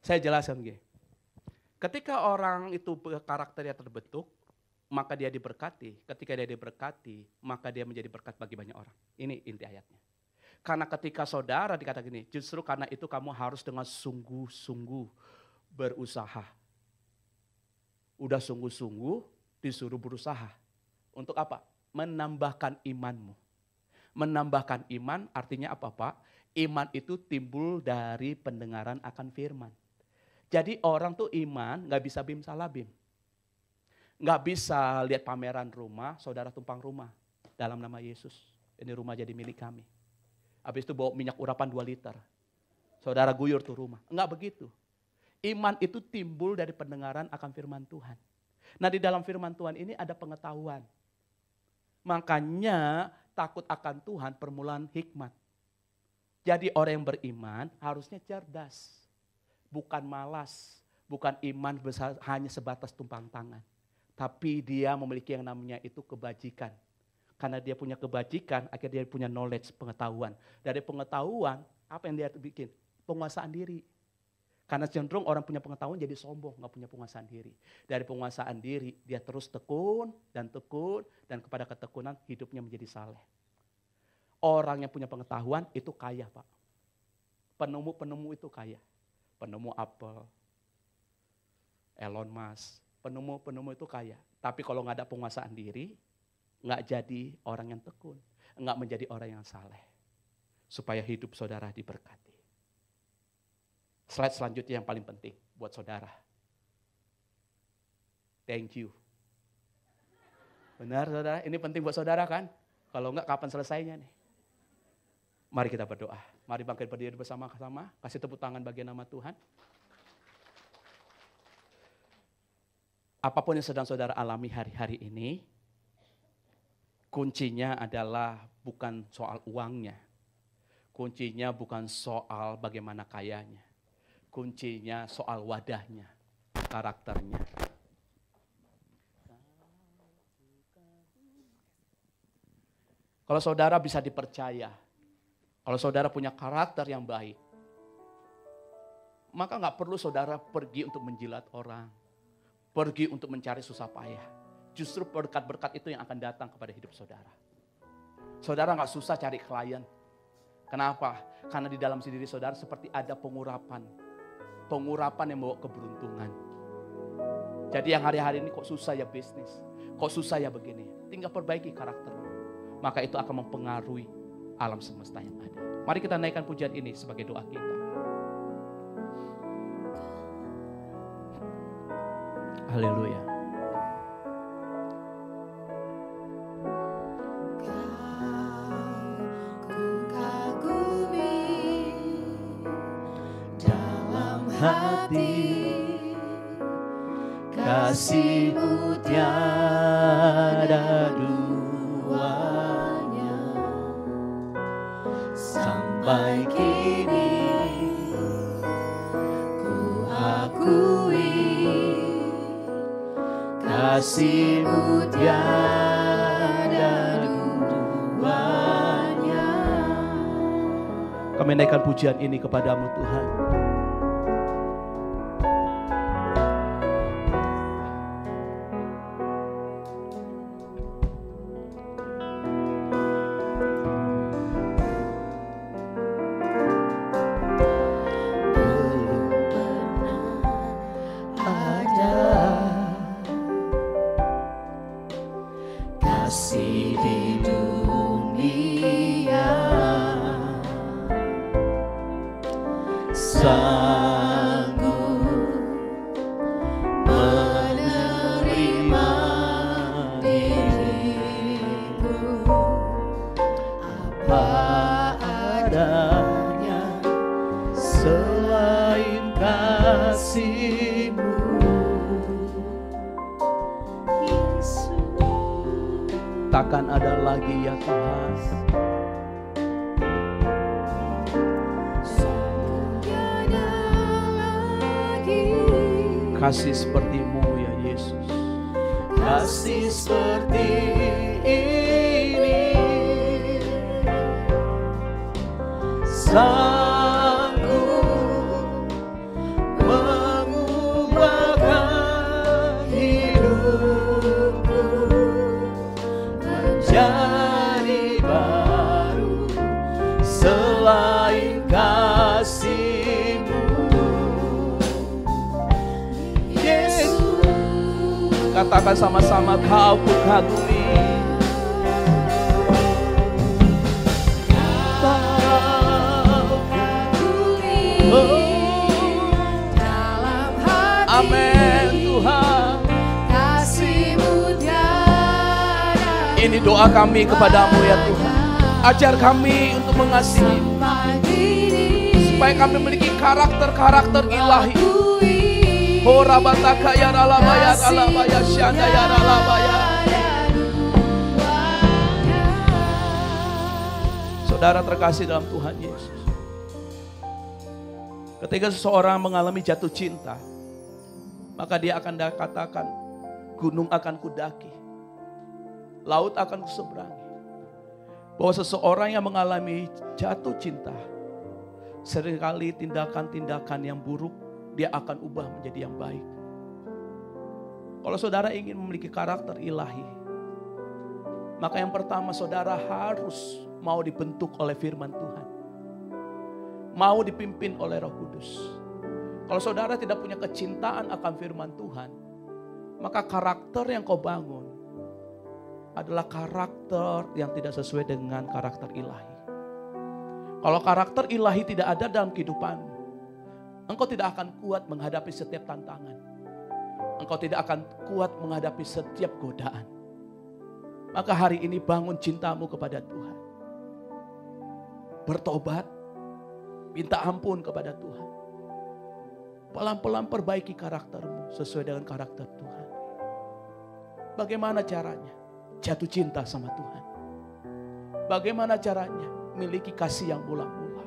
saya jelaskan begini. Ketika orang itu karakternya terbentuk, maka dia diberkati. Ketika dia diberkati, maka dia menjadi berkat bagi banyak orang. Ini inti ayatnya. Karena ketika saudara dikatakan gini, justru karena itu kamu harus dengan sungguh-sungguh berusaha. Udah sungguh-sungguh disuruh berusaha. Untuk apa? Menambahkan imanmu. Menambahkan iman artinya apa Pak? Iman itu timbul dari pendengaran akan firman. Jadi orang tuh iman gak bisa bim salah bim. Gak bisa lihat pameran rumah, saudara tumpang rumah. Dalam nama Yesus, ini rumah jadi milik kami. Habis itu bawa minyak urapan 2 liter. Saudara guyur tuh rumah. Enggak begitu. Iman itu timbul dari pendengaran akan firman Tuhan. Nah di dalam firman Tuhan ini ada pengetahuan. Makanya takut akan Tuhan permulaan hikmat. Jadi orang yang beriman harusnya cerdas. Bukan malas, bukan iman hanya sebatas tumpang tangan. Tapi dia memiliki yang namanya itu kebajikan. Karena dia punya kebajikan, akhirnya dia punya knowledge, pengetahuan. Dari pengetahuan, apa yang dia bikin? Penguasaan diri. Karena cenderung orang punya pengetahuan jadi sombong, gak punya penguasaan diri. Dari penguasaan diri, dia terus tekun, dan kepada ketekunan hidupnya menjadi saleh. Orang yang punya pengetahuan itu kaya Pak. Penemu-penemu itu kaya. Penemu Apple, Elon Musk, penemu-penemu itu kaya. Tapi kalau nggak ada penguasaan diri, nggak jadi orang yang tekun, nggak menjadi orang yang saleh. Supaya hidup saudara diberkati. Slide selanjutnya yang paling penting buat saudara. Thank you. Benar saudara, ini penting buat saudara kan? Kalau nggak kapan selesainya nih? Mari kita berdoa. Mari bangkit berdiri bersama-sama. Kasih tepuk tangan bagi nama Tuhan. Apapun yang sedang saudara alami hari-hari ini, kuncinya adalah bukan soal uangnya. Kuncinya bukan soal bagaimana kayanya. Kuncinya soal wadahnya, karakternya. Kalau saudara bisa dipercaya, kalau saudara punya karakter yang baik, maka nggak perlu saudara pergi untuk menjilat orang, pergi untuk mencari susah payah. Justru berkat-berkat itu yang akan datang kepada hidup saudara. Saudara nggak susah cari klien, Kenapa? Karena di dalam diri saudara seperti ada pengurapan. Pengurapan yang membawa keberuntungan. Jadi yang hari-hari ini kok susah ya bisnis. Kok susah ya begini. Tinggal perbaiki karaktermu. Maka itu akan mempengaruhi alam semesta yang ada. Mari kita naikkan pujian ini sebagai doa kita. Haleluya. Hati kasih-Mu tiada duanya, sampai kini ku akui kasih-Mu tiada duanya. Kami naikkan pujian ini kepadamu Tuhan. Takkan ada lagi ya Tuhan. Kasih seperti-Mu ya Yesus. Kasih seperti ini sanggup mengubahkan hidupku menjadi baru. Selain kasih-Mu Yesus. Katakan sama-sama, Kau ku kagumi. Amin Tuhan. Ini doa kami kepadamu ya Tuhan. Ajar kami untuk mengasihi, supaya kami memiliki karakter-karakter ilahi. Horabataka ya ralabaya ralabaya syanda ya ralabaya. Saudara terkasih dalam Tuhan Yesus, ketika seseorang mengalami jatuh cinta, maka dia akan katakan, gunung akan kudaki, laut akan kuseberangi. Bahwa seseorang yang mengalami jatuh cinta, seringkali tindakan-tindakan yang buruk dia akan ubah menjadi yang baik. Kalau saudara ingin memiliki karakter ilahi, maka yang pertama saudara harus mau dibentuk oleh firman Tuhan, mau dipimpin oleh Roh Kudus. Kalau saudara tidak punya kecintaan akan firman Tuhan, maka karakter yang kau bangun adalah karakter yang tidak sesuai dengan karakter ilahi. Kalau karakter ilahi tidak ada dalam kehidupanmu, engkau tidak akan kuat menghadapi setiap tantangan. Engkau tidak akan kuat menghadapi setiap godaan. Maka hari ini bangun cintamu kepada Tuhan. Bertobat, minta ampun kepada Tuhan. Pelan-pelan perbaiki karaktermu sesuai dengan karakter Tuhan. Bagaimana caranya? Jatuh cinta sama Tuhan. Bagaimana caranya? Miliki kasih yang mula-mula.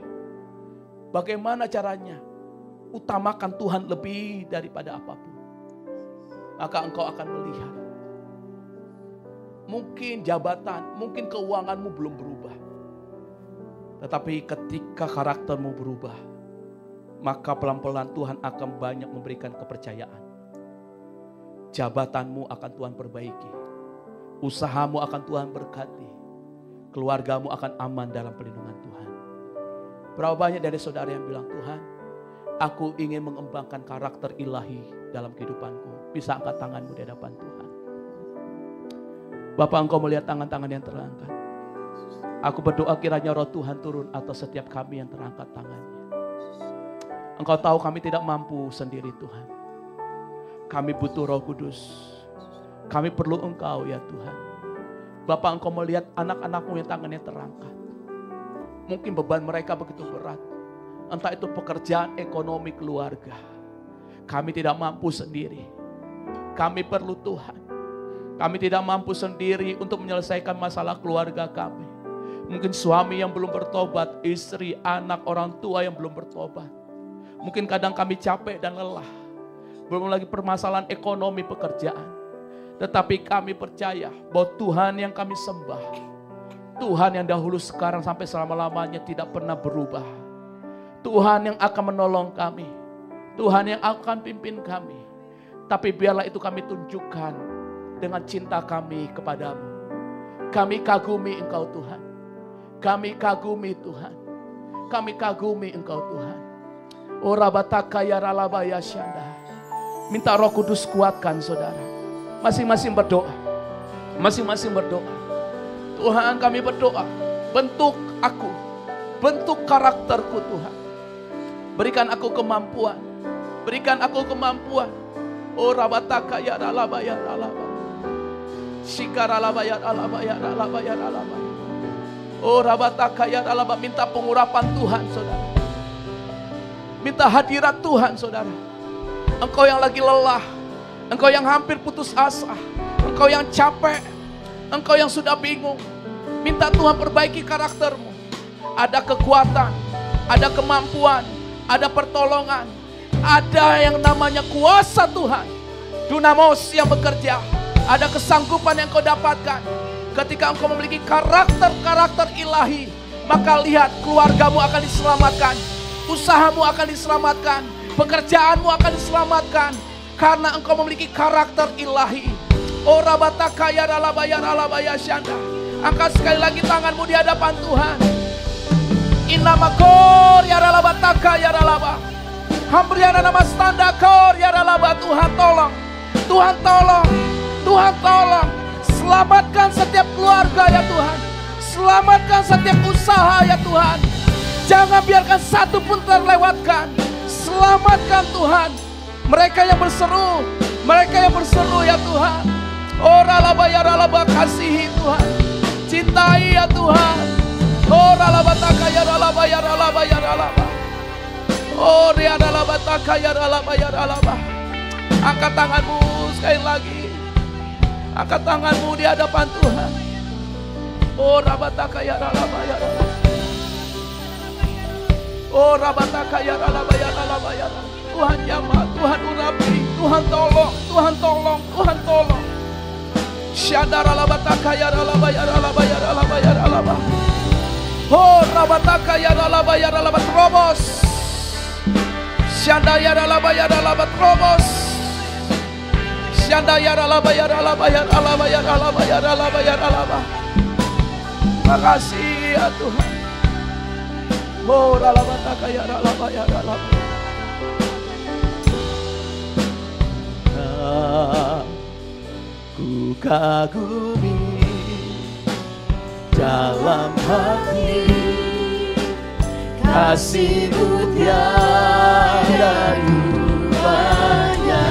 Bagaimana caranya? Utamakan Tuhan lebih daripada apapun. Maka engkau akan melihat. Mungkin jabatan, mungkin keuanganmu belum berubah. Tetapi ketika karaktermu berubah, maka pelan-pelan Tuhan akan banyak memberikan kepercayaan. Jabatanmu akan Tuhan perbaiki. Usahamu akan Tuhan berkati. Keluargamu akan aman dalam perlindungan Tuhan. Berapa banyak dari saudara yang bilang, Tuhan, aku ingin mengembangkan karakter ilahi dalam kehidupanku. Bisa angkat tanganmu di hadapan Tuhan. Bapak, Engkau melihat tangan-tangan yang terangkat. Aku berdoa kiranya roh Tuhan turun atas setiap kami yang terangkat tangannya. Engkau tahu kami tidak mampu sendiri Tuhan. Kami butuh Roh Kudus. Kami perlu Engkau ya Tuhan. Bapak, Engkau melihat anak-anakmu yang tangannya terangkat. Mungkin beban mereka begitu berat. Entah itu pekerjaan, ekonomi, keluarga. Kami tidak mampu sendiri. Kami perlu Tuhan. Kami tidak mampu sendiri untuk menyelesaikan masalah keluarga kami. Mungkin suami yang belum bertobat, istri, anak, orang tua yang belum bertobat. Mungkin kadang kami capek dan lelah. Belum lagi permasalahan ekonomi, pekerjaan. Tetapi kami percaya bahwa Tuhan yang kami sembah, Tuhan yang dahulu, sekarang, sampai selama-lamanya tidak pernah berubah. Tuhan yang akan menolong kami. Tuhan yang akan pimpin kami. Tapi biarlah itu kami tunjukkan dengan cinta kami kepadamu. Kami kagumi Engkau Tuhan. Kami kagumi Tuhan. Kami kagumi Engkau Tuhan. Ora bataka ya ralaba ya syanda. Minta Roh Kudus kuatkan saudara. Masing-masing berdoa. Masing-masing berdoa. Tuhan, kami berdoa. Bentuk aku. Bentuk karakterku Tuhan. Berikan aku kemampuan. Berikan aku kemampuan. Ora bataka ya ralaba ya ralaba. Shikaralaba ya ralaba ya ralaba ya ralaba. Oh rabataka ya ralaba, minta pengurapan Tuhan saudara. Minta hadirat Tuhan saudara. Engkau yang lagi lelah, engkau yang hampir putus asa, engkau yang capek, engkau yang sudah bingung. Minta Tuhan perbaiki karaktermu. Ada kekuatan, ada kemampuan, ada pertolongan, ada yang namanya kuasa Tuhan. Dunamos yang bekerja, ada kesanggupan yang kau dapatkan. Ketika engkau memiliki karakter-karakter ilahi, maka lihat keluargamu akan diselamatkan, usahamu akan diselamatkan, pekerjaanmu akan diselamatkan, karena engkau memiliki karakter ilahi. Oh rabataka ya ralaba ya ralaba ya syanda. Angkat sekali lagi tanganmu di hadapan Tuhan. Inamakor ya ralaba taka ya ralaba. Hambriana nama standa kor ya ralaba. Tuhan tolong, Tuhan tolong, Tuhan tolong. Selamatkan setiap keluarga ya Tuhan. Selamatkan setiap usaha ya Tuhan. Jangan biarkan satu pun terlewatkan. Selamatkan Tuhan. Mereka yang berseru, mereka yang berseru ya Tuhan. Oh ralaba ya ralaba, kasihi Tuhan. Cintai ya Tuhan. Oh ralaba taka ya ralaba ya ralaba ya ralaba. Oh ria ralaba taka ya ralaba ya ralaba. Angkat tanganmu sekali lagi. Angkat tanganmu di hadapan Tuhan. Oh rabataka ya ralaba ya ralaba. Oh rabataka ya ralaba ya ralaba ya ralaba. Tuhan jamah, Tuhan urapi, Tuhan tolong, Tuhan tolong, Tuhan tolong. Syadara rabataka ya ralaba ya ralaba ya ralaba ya ralaba. Oh rabataka ya ralaba ya ralaba terobos. Syanda ya ralaba ya ralaba terobos. Syanda ya ralaba ya ralaba ya ralaba ya ralaba ya ralaba ya ralaba. Makasih ya Tuhan. Oh ralaba taka ya ralaba ya ralaba. Ku kagumi dalam hati kasih-Mu tiada duanya.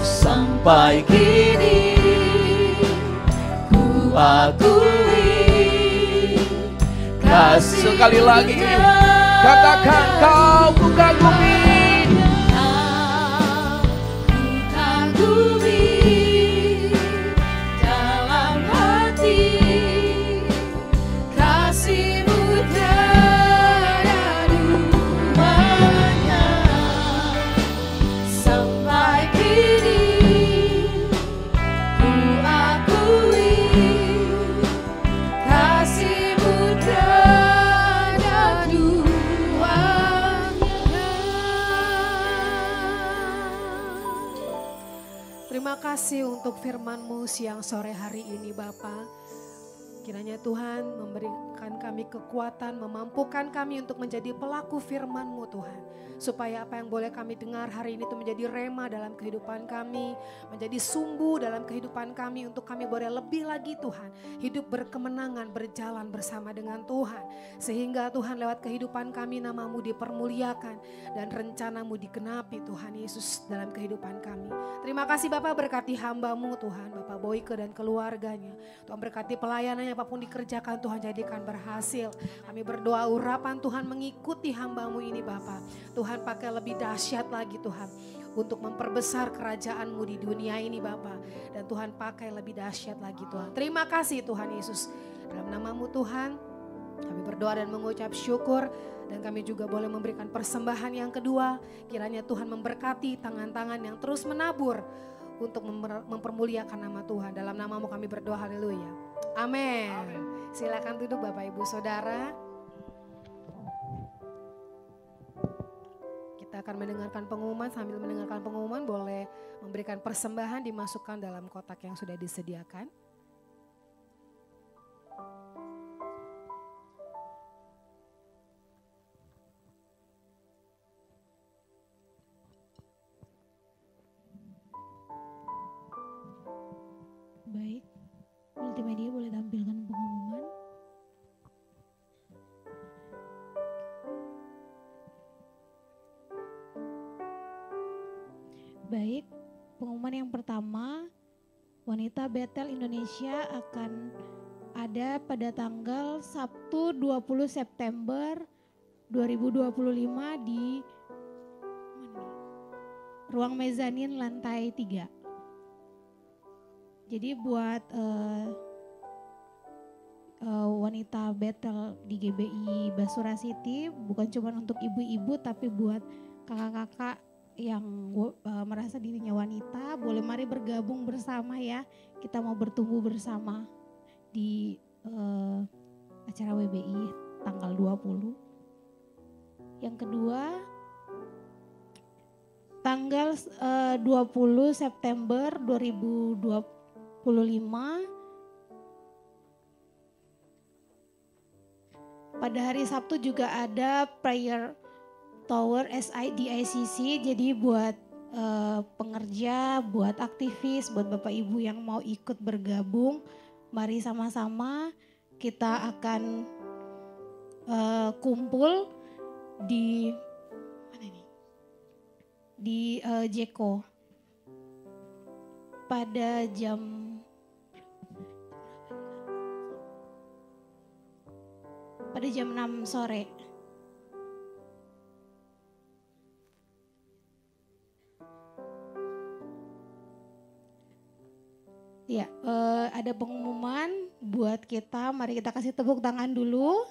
Sampai kini ku akui kasih. Sekali lagi katakan, kau ku kagumi. Dalam hati kasih-Mu tiada duanya. Sampai kini ku akui kasih-Mu tiada duanya. Terima kasih untuk firman-Mu siang sore hari ini Bapa. Kiranya Tuhan memberi berikan kami kekuatan, memampukan kami untuk menjadi pelaku firman-Mu Tuhan. Supaya apa yang boleh kami dengar hari ini itu menjadi rema dalam kehidupan kami, menjadi sumbu dalam kehidupan kami untuk kami boleh lebih lagi Tuhan, hidup berkemenangan, berjalan bersama dengan Tuhan. Sehingga Tuhan lewat kehidupan kami nama-Mu dipermuliakan dan rencana-Mu digenapi Tuhan Yesus dalam kehidupan kami. Terima kasih Bapak, berkati hamba-Mu Tuhan, Bapak Boyke dan keluarganya. Tuhan berkati pelayanannya, apapun dikerjakan Tuhan jadikan berhasil. Kami berdoa urapan Tuhan mengikuti hamba-Mu ini Bapak. Tuhan pakai lebih dahsyat lagi Tuhan untuk memperbesar kerajaan-Mu di dunia ini Bapak. Dan Tuhan pakai lebih dahsyat lagi Tuhan. Terima kasih Tuhan Yesus. Dalam nama-Mu Tuhan kami berdoa dan mengucap syukur. Dan kami juga boleh memberikan persembahan yang kedua. Kiranya Tuhan memberkati tangan-tangan yang terus menabur untuk mempermuliakan nama Tuhan. Dalam nama-Mu kami berdoa, haleluya. Amin. Silakan duduk Bapak Ibu Saudara. Kita akan mendengarkan pengumuman. Sambil mendengarkan pengumuman boleh memberikan persembahan, dimasukkan dalam kotak yang sudah disediakan. Baik, multimedia boleh tampilkan pengumuman. Baik, pengumuman yang pertama, Wanita Betel Indonesia akan ada pada tanggal Sabtu 20 September 2025 di ruang mezanin lantai 3. Jadi buat wanita Betel di GBI Basura City bukan cuma untuk ibu-ibu tapi buat kakak-kakak yang merasa dirinya wanita, boleh mari bergabung bersama ya. Kita mau bertumbuh bersama di acara WBI tanggal 20. Yang kedua, tanggal 20 September 2025 pada hari Sabtu juga ada prayer tower di ICC. Jadi buat pengerja, buat aktivis, buat Bapak Ibu yang mau ikut bergabung, mari sama-sama kita akan kumpul di mana nih? Di Jeko pada jam 6 sore. Ya, ada pengumuman buat kita. Mari kita kasih tepuk tangan dulu.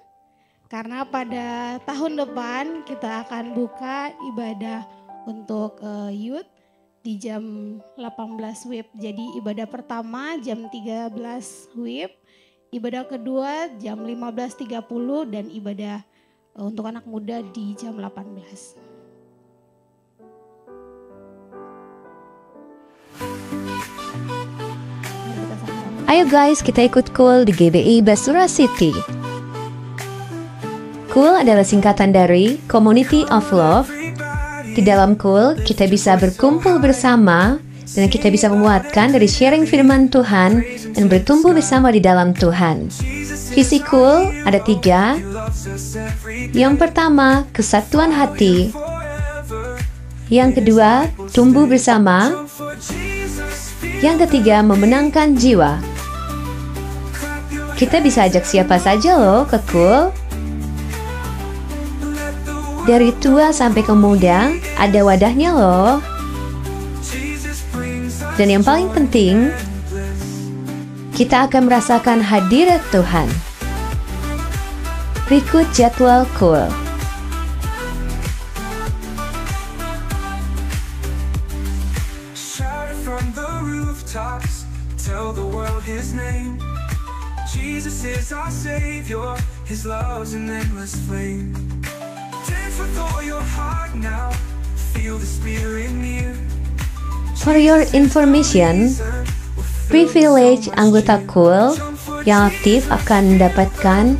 Karena pada tahun depan kita akan buka ibadah untuk youth di jam 18 WIB. Jadi ibadah pertama jam 13 WIB. Ibadah kedua jam 15.30 dan ibadah untuk anak muda di jam 18. Ayo guys, kita ikut Cool di GBI Basura City. Cool adalah singkatan dari Community of Love. Di dalam Cool, kita bisa berkumpul bersama dan kita bisa menguatkan dari sharing firman Tuhan dan bertumbuh bersama di dalam Tuhan. Visi Cool ada 3. Yang pertama, kesatuan hati. Yang kedua, tumbuh bersama. Yang ketiga, memenangkan jiwa. Kita bisa ajak siapa saja loh ke Cool. Dari tua sampai ke muda, ada wadahnya loh. Dan yang paling penting, kita akan merasakan hadirat Tuhan. Berikut jadwal Cool. Shout from the rooftops, tell the world His name. Jesus is our Savior, His love's an endless flame. Dance with all your heart now, feel the Spirit near. For your information, privilege anggota Cool yang aktif akan mendapatkan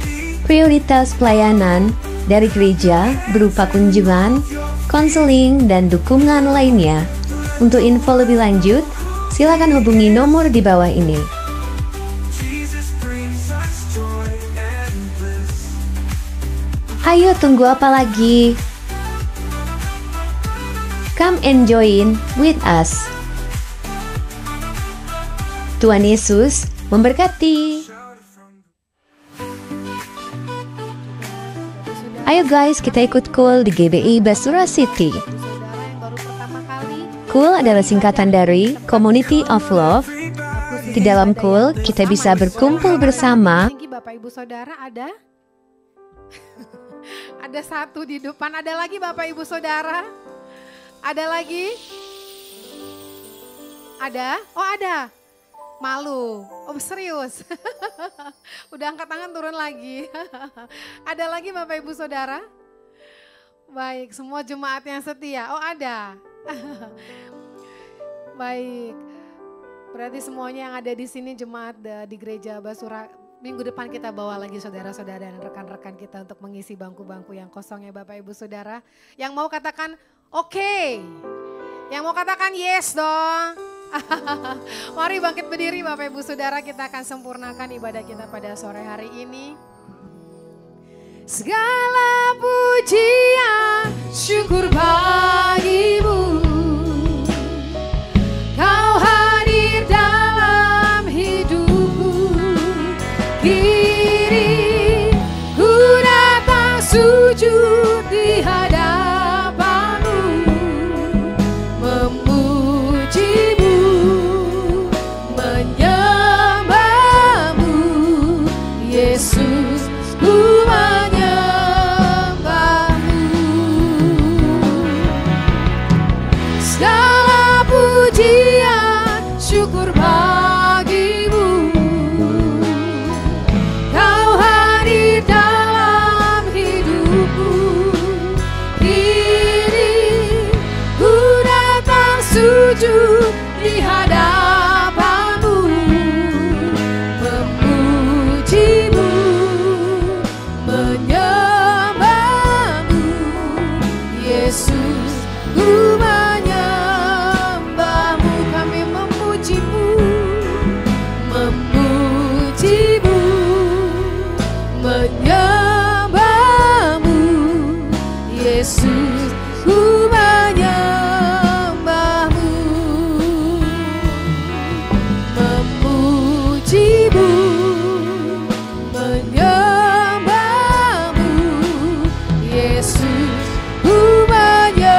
prioritas pelayanan dari gereja berupa kunjungan, konseling, dan dukungan lainnya. Untuk info lebih lanjut, silakan hubungi nomor di bawah ini. Jesus brings us joy and bliss. Ayo tunggu apa lagi? Come and join with us. Tuhan Yesus memberkati. Ayo guys, kita ikut Cool di GBI Basura City. Saudara yang baru pertama kali, Cool adalah singkatan dari Community of Love. Di dalam Cool, kita bisa berkumpul bersama. tinggi Bapak Ibu Saudara ada? Ada satu di depan, ada lagi Bapak Ibu Saudara? Ada lagi? Ada? Oh ada. Malu. Oh serius. Udah angkat tangan turun lagi. Ada lagi Bapak Ibu Saudara? Baik, semua jemaat yang setia. Oh ada. Baik. Berarti semuanya yang ada di sini jemaat di gereja Basura. Minggu depan kita bawa lagi saudara-saudara dan rekan-rekan kita untuk mengisi bangku-bangku yang kosong ya Bapak Ibu Saudara. Yang mau katakan oke. Yang mau katakan yes dong. Mari bangkit berdiri Bapak Ibu Saudara, kita akan sempurnakan ibadah kita pada sore hari ini. Segala pujian syukur bagimu, Kau hadir dalam hidupku. Kini ku datang sujud di hadapanmu, memujimu, menyembahmu, Yesus, ku menyembahmu. Segala pujian syukur bagimu, Kau hadir dalam hidupku. Kini ku datang sujud di hadapanmu, memujimu, menyembahmu, Yesus, ku menyembahmu. Kami memujimu, memujimu, menyembahmu, Yesus, ku menyembahmu, memujimu, menyembahmu, Yesus, ku menyembahmu.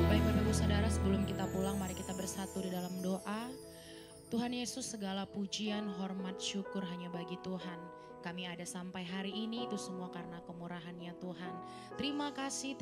Baik Bapak Ibu Saudara, sebelum kita pulang mari kita bersatu di dalam doa. Tuhan Yesus, segala pujian, hormat, syukur hanya bagi Tuhan. Kami ada sampai hari ini itu semua karena kemurahan-Nya Tuhan. Terima kasih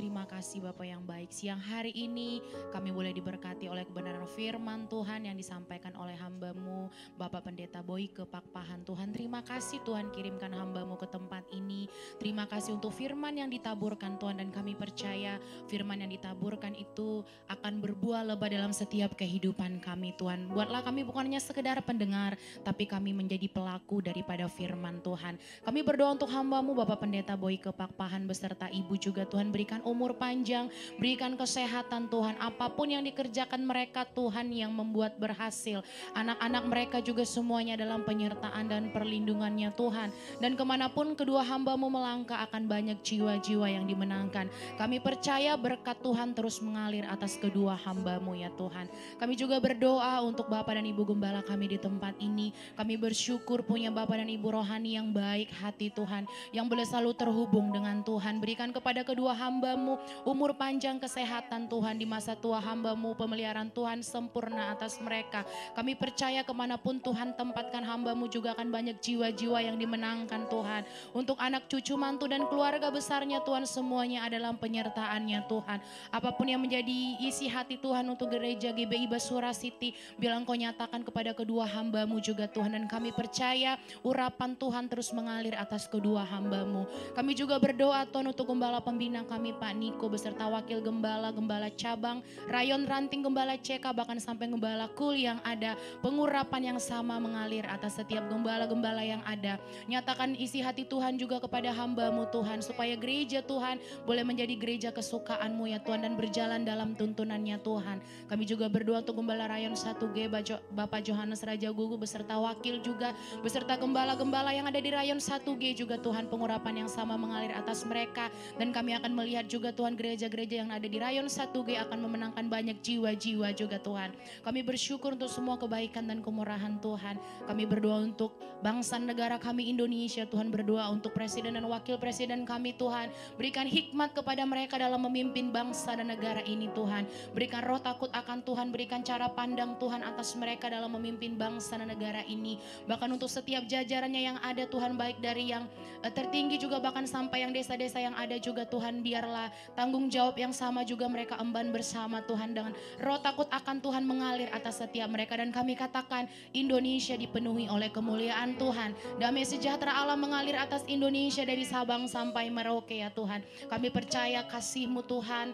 Bapak yang baik. Siang hari ini kami boleh diberkati oleh kebenaran firman Tuhan yang disampaikan oleh hamba-Mu Bapak Pendeta Boyke Pakpahan. Tuhan, terima kasih Tuhan kirimkan hamba-Mu ke tempat ini. Terima kasih untuk firman yang ditaburkan Tuhan, dan kami percaya firman yang ditaburkan itu akan berbuah lebat dalam setiap kehidupan kami Tuhan. Buatlah kami bukan hanya sekedar pendengar, tapi kami menjadi pelaku daripada firman Tuhan. Kami berdoa untuk hamba-Mu Bapak Pendeta Boyke Pakpahan beserta Ibu juga Tuhan, berikan umur panjang, berikan kesehatan Tuhan. Apapun yang dikerjakan mereka Tuhan yang membuat berhasil. Anak-anak mereka juga semuanya dalam penyertaan dan perlindungan-Nya Tuhan. Dan kemanapun kedua hamba-Mu melangkah akan banyak jiwa-jiwa yang dimenangkan. Kami percaya berkat Tuhan terus mengalir atas kedua hamba-Mu ya Tuhan. Kami juga berdoa untuk Bapak dan Ibu Gembala kami di tempat ini. Kami bersyukur punya Bapak dan Ibu rohani yang baik hati Tuhan, yang boleh selalu terhubung dengan Tuhan. Berikan kepada kedua hamba-Mu umur panjang, kesehatan Tuhan. Di masa tua hamba-Mu pemeliharaan Tuhan sempurna atas mereka. Kami percaya kemanapun Tuhan tempatkan hamba-Mu juga akan banyak jiwa-jiwa yang dimenangkan Tuhan. Untuk anak cucu mantu dan keluarga besarnya Tuhan, semuanya adalah penyertaan-Nya Tuhan. Apapun yang menjadi isi hati Tuhan untuk gereja GBI Basura City, bilang Kau nyatakan kepada kedua hamba-Mu juga Tuhan. Dan kami percaya urapan Tuhan terus terus mengalir atas kedua hamba-Mu. Kami juga berdoa Tuhan untuk gembala pembina kami Pak Niko beserta wakil gembala, gembala cabang, rayon ranting, gembala CK, bahkan sampai gembala kul yang ada. Pengurapan yang sama mengalir atas setiap gembala-gembala yang ada. Nyatakan isi hati Tuhan juga kepada hamba-Mu Tuhan, supaya gereja Tuhan boleh menjadi gereja kesukaan-Mu ya Tuhan, dan berjalan dalam tuntunannya Tuhan. Kami juga berdoa untuk gembala rayon 1G Bapak Johannes Raja Gugu beserta wakil juga, beserta gembala-gembala yang ada di rayon 1G juga Tuhan, pengurapan yang sama mengalir atas mereka. Dan kami akan melihat juga Tuhan gereja-gereja yang ada di rayon 1G akan memenangkan banyak jiwa-jiwa juga Tuhan. Kami bersyukur untuk semua kebaikan dan kemurahan Tuhan. Kami berdoa untuk bangsa negara kami Indonesia Tuhan, berdoa untuk presiden dan wakil presiden kami Tuhan. Berikan hikmat kepada mereka dalam memimpin bangsa dan negara ini Tuhan. Berikan roh takut akan Tuhan, berikan cara pandang Tuhan atas mereka dalam memimpin bangsa dan negara ini. Bahkan untuk setiap jajarannya yang ada Tuhan, baik dari yang tertinggi juga bahkan sampai yang desa-desa yang ada juga Tuhan, biarlah tanggung jawab yang sama juga mereka emban bersama Tuhan, dengan roh takut akan Tuhan mengalir atas setiap mereka. Dan kami katakan Indonesia dipenuhi oleh kemuliaan Tuhan. Damai sejahtera Allah mengalir atas Indonesia dari Sabang sampai Merauke ya Tuhan. Kami percaya kasih-Mu Tuhan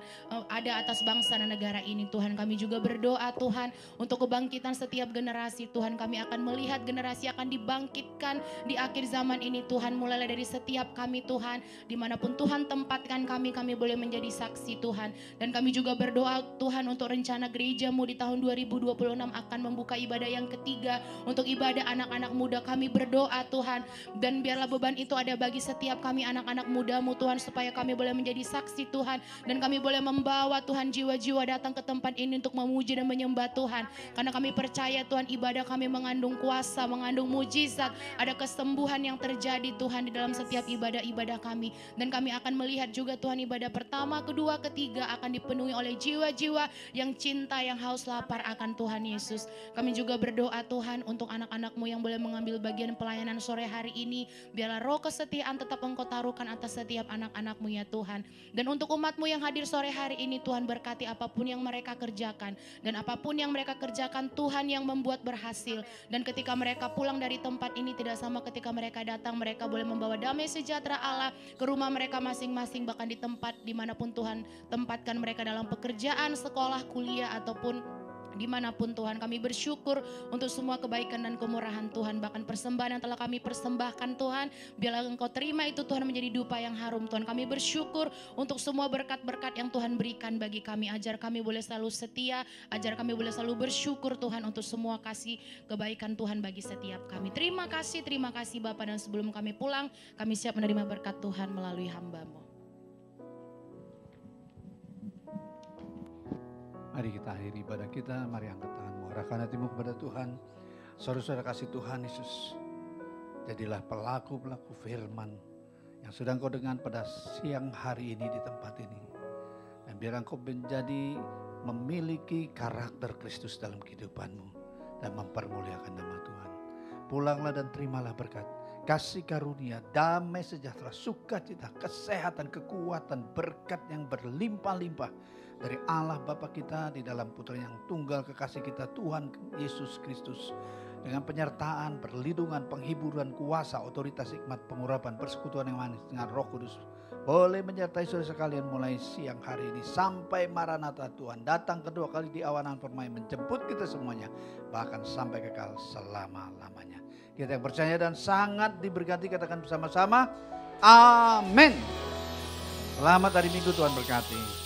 ada atas bangsa dan negara ini Tuhan. Kami juga berdoa Tuhan untuk kebangkitan setiap generasi Tuhan. Kami akan melihat generasi akan dibangkitkan di akhir zaman ini Tuhan. Mulai dari setiap kami Tuhan, dimanapun Tuhan tempatkan kami boleh menjadi saksi Tuhan. Dan kami juga berdoa Tuhan untuk rencana gereja-Mu di tahun 2026 akan membuka ibadah yang ketiga untuk ibadah anak-anak muda. Kami berdoa Tuhan, dan biarlah beban itu ada bagi setiap kami anak-anak muda-Mu Tuhan, supaya kami boleh menjadi saksi Tuhan. Dan kami boleh membawa Tuhan jiwa-jiwa datang ke tempat ini untuk memuji dan menyembah Tuhan. Karena kami percaya Tuhan ibadah kami mengandung kuasa, mengandung mujizat. Ada kesembuhan yang terjadi Tuhan di dalam setiap ibadah-ibadah kami. Dan kami akan melihat juga Tuhan ibadah pertama, kedua, ketiga akan dipenuhi oleh jiwa-jiwa yang cinta, yang haus lapar akan Tuhan Yesus. Kami juga berdoa Tuhan untuk anak-anak-Mu yang boleh mengambil bagian pelayanan sore hari ini. Biarlah roh kesetiaan tetap Engkau taruhkan atas setiap anak-anak-Mu ya Tuhan. Dan untuk umat-Mu yang hadir sore hari ini Tuhan, berkati apapun yang mereka kerjakan. Dan apapun yang mereka kerjakan Tuhan yang membuat berhasil. Dan ketika mereka pulang dari tempat ini tidak sama ketika mereka datang, mereka boleh membawa damai sejahtera Allah ke rumah mereka masing-masing, bahkan di tempat dimanapun Tuhan tempatkan mereka dalam pekerjaan, sekolah, kuliah, ataupun dimanapun Tuhan. Kami bersyukur untuk semua kebaikan dan kemurahan Tuhan. Bahkan persembahan yang telah kami persembahkan Tuhan, biarlah Engkau terima itu Tuhan menjadi dupa yang harum Tuhan. Kami bersyukur untuk semua berkat-berkat yang Tuhan berikan bagi kami. Ajar kami boleh selalu setia, ajar kami boleh selalu bersyukur Tuhan untuk semua kasih kebaikan Tuhan bagi setiap kami. Terima kasih Bapa. Dan sebelum kami pulang, kami siap menerima berkat Tuhan melalui hamba-Mu. Mari kita akhiri ibadah kita, mari angkat tanganmu, arahkan hatimu kepada Tuhan. Saudara-saudara kasih Tuhan Yesus, jadilah pelaku-pelaku firman yang sudah Engkau dengar pada siang hari ini di tempat ini. Dan biar Engkau menjadi memiliki karakter Kristus dalam kehidupanmu dan mempermuliakan nama Tuhan. Pulanglah dan terimalah berkat, kasih karunia, damai sejahtera, sukacita, kesehatan, kekuatan, berkat yang berlimpah-limpah dari Allah Bapa kita di dalam Putra yang tunggal kekasih kita Tuhan Yesus Kristus. Dengan penyertaan, perlindungan, penghiburan, kuasa, otoritas, hikmat, pengurapan, persekutuan yang manis dengan Roh Kudus boleh menyertai saudara sekalian mulai siang hari ini sampai Maranatha Tuhan datang kedua kali di awanan permai menjemput kita semuanya, bahkan sampai kekal selama-lamanya. Kita yang percaya dan sangat diberkati katakan bersama-sama, amin. Selamat hari Minggu, Tuhan berkati.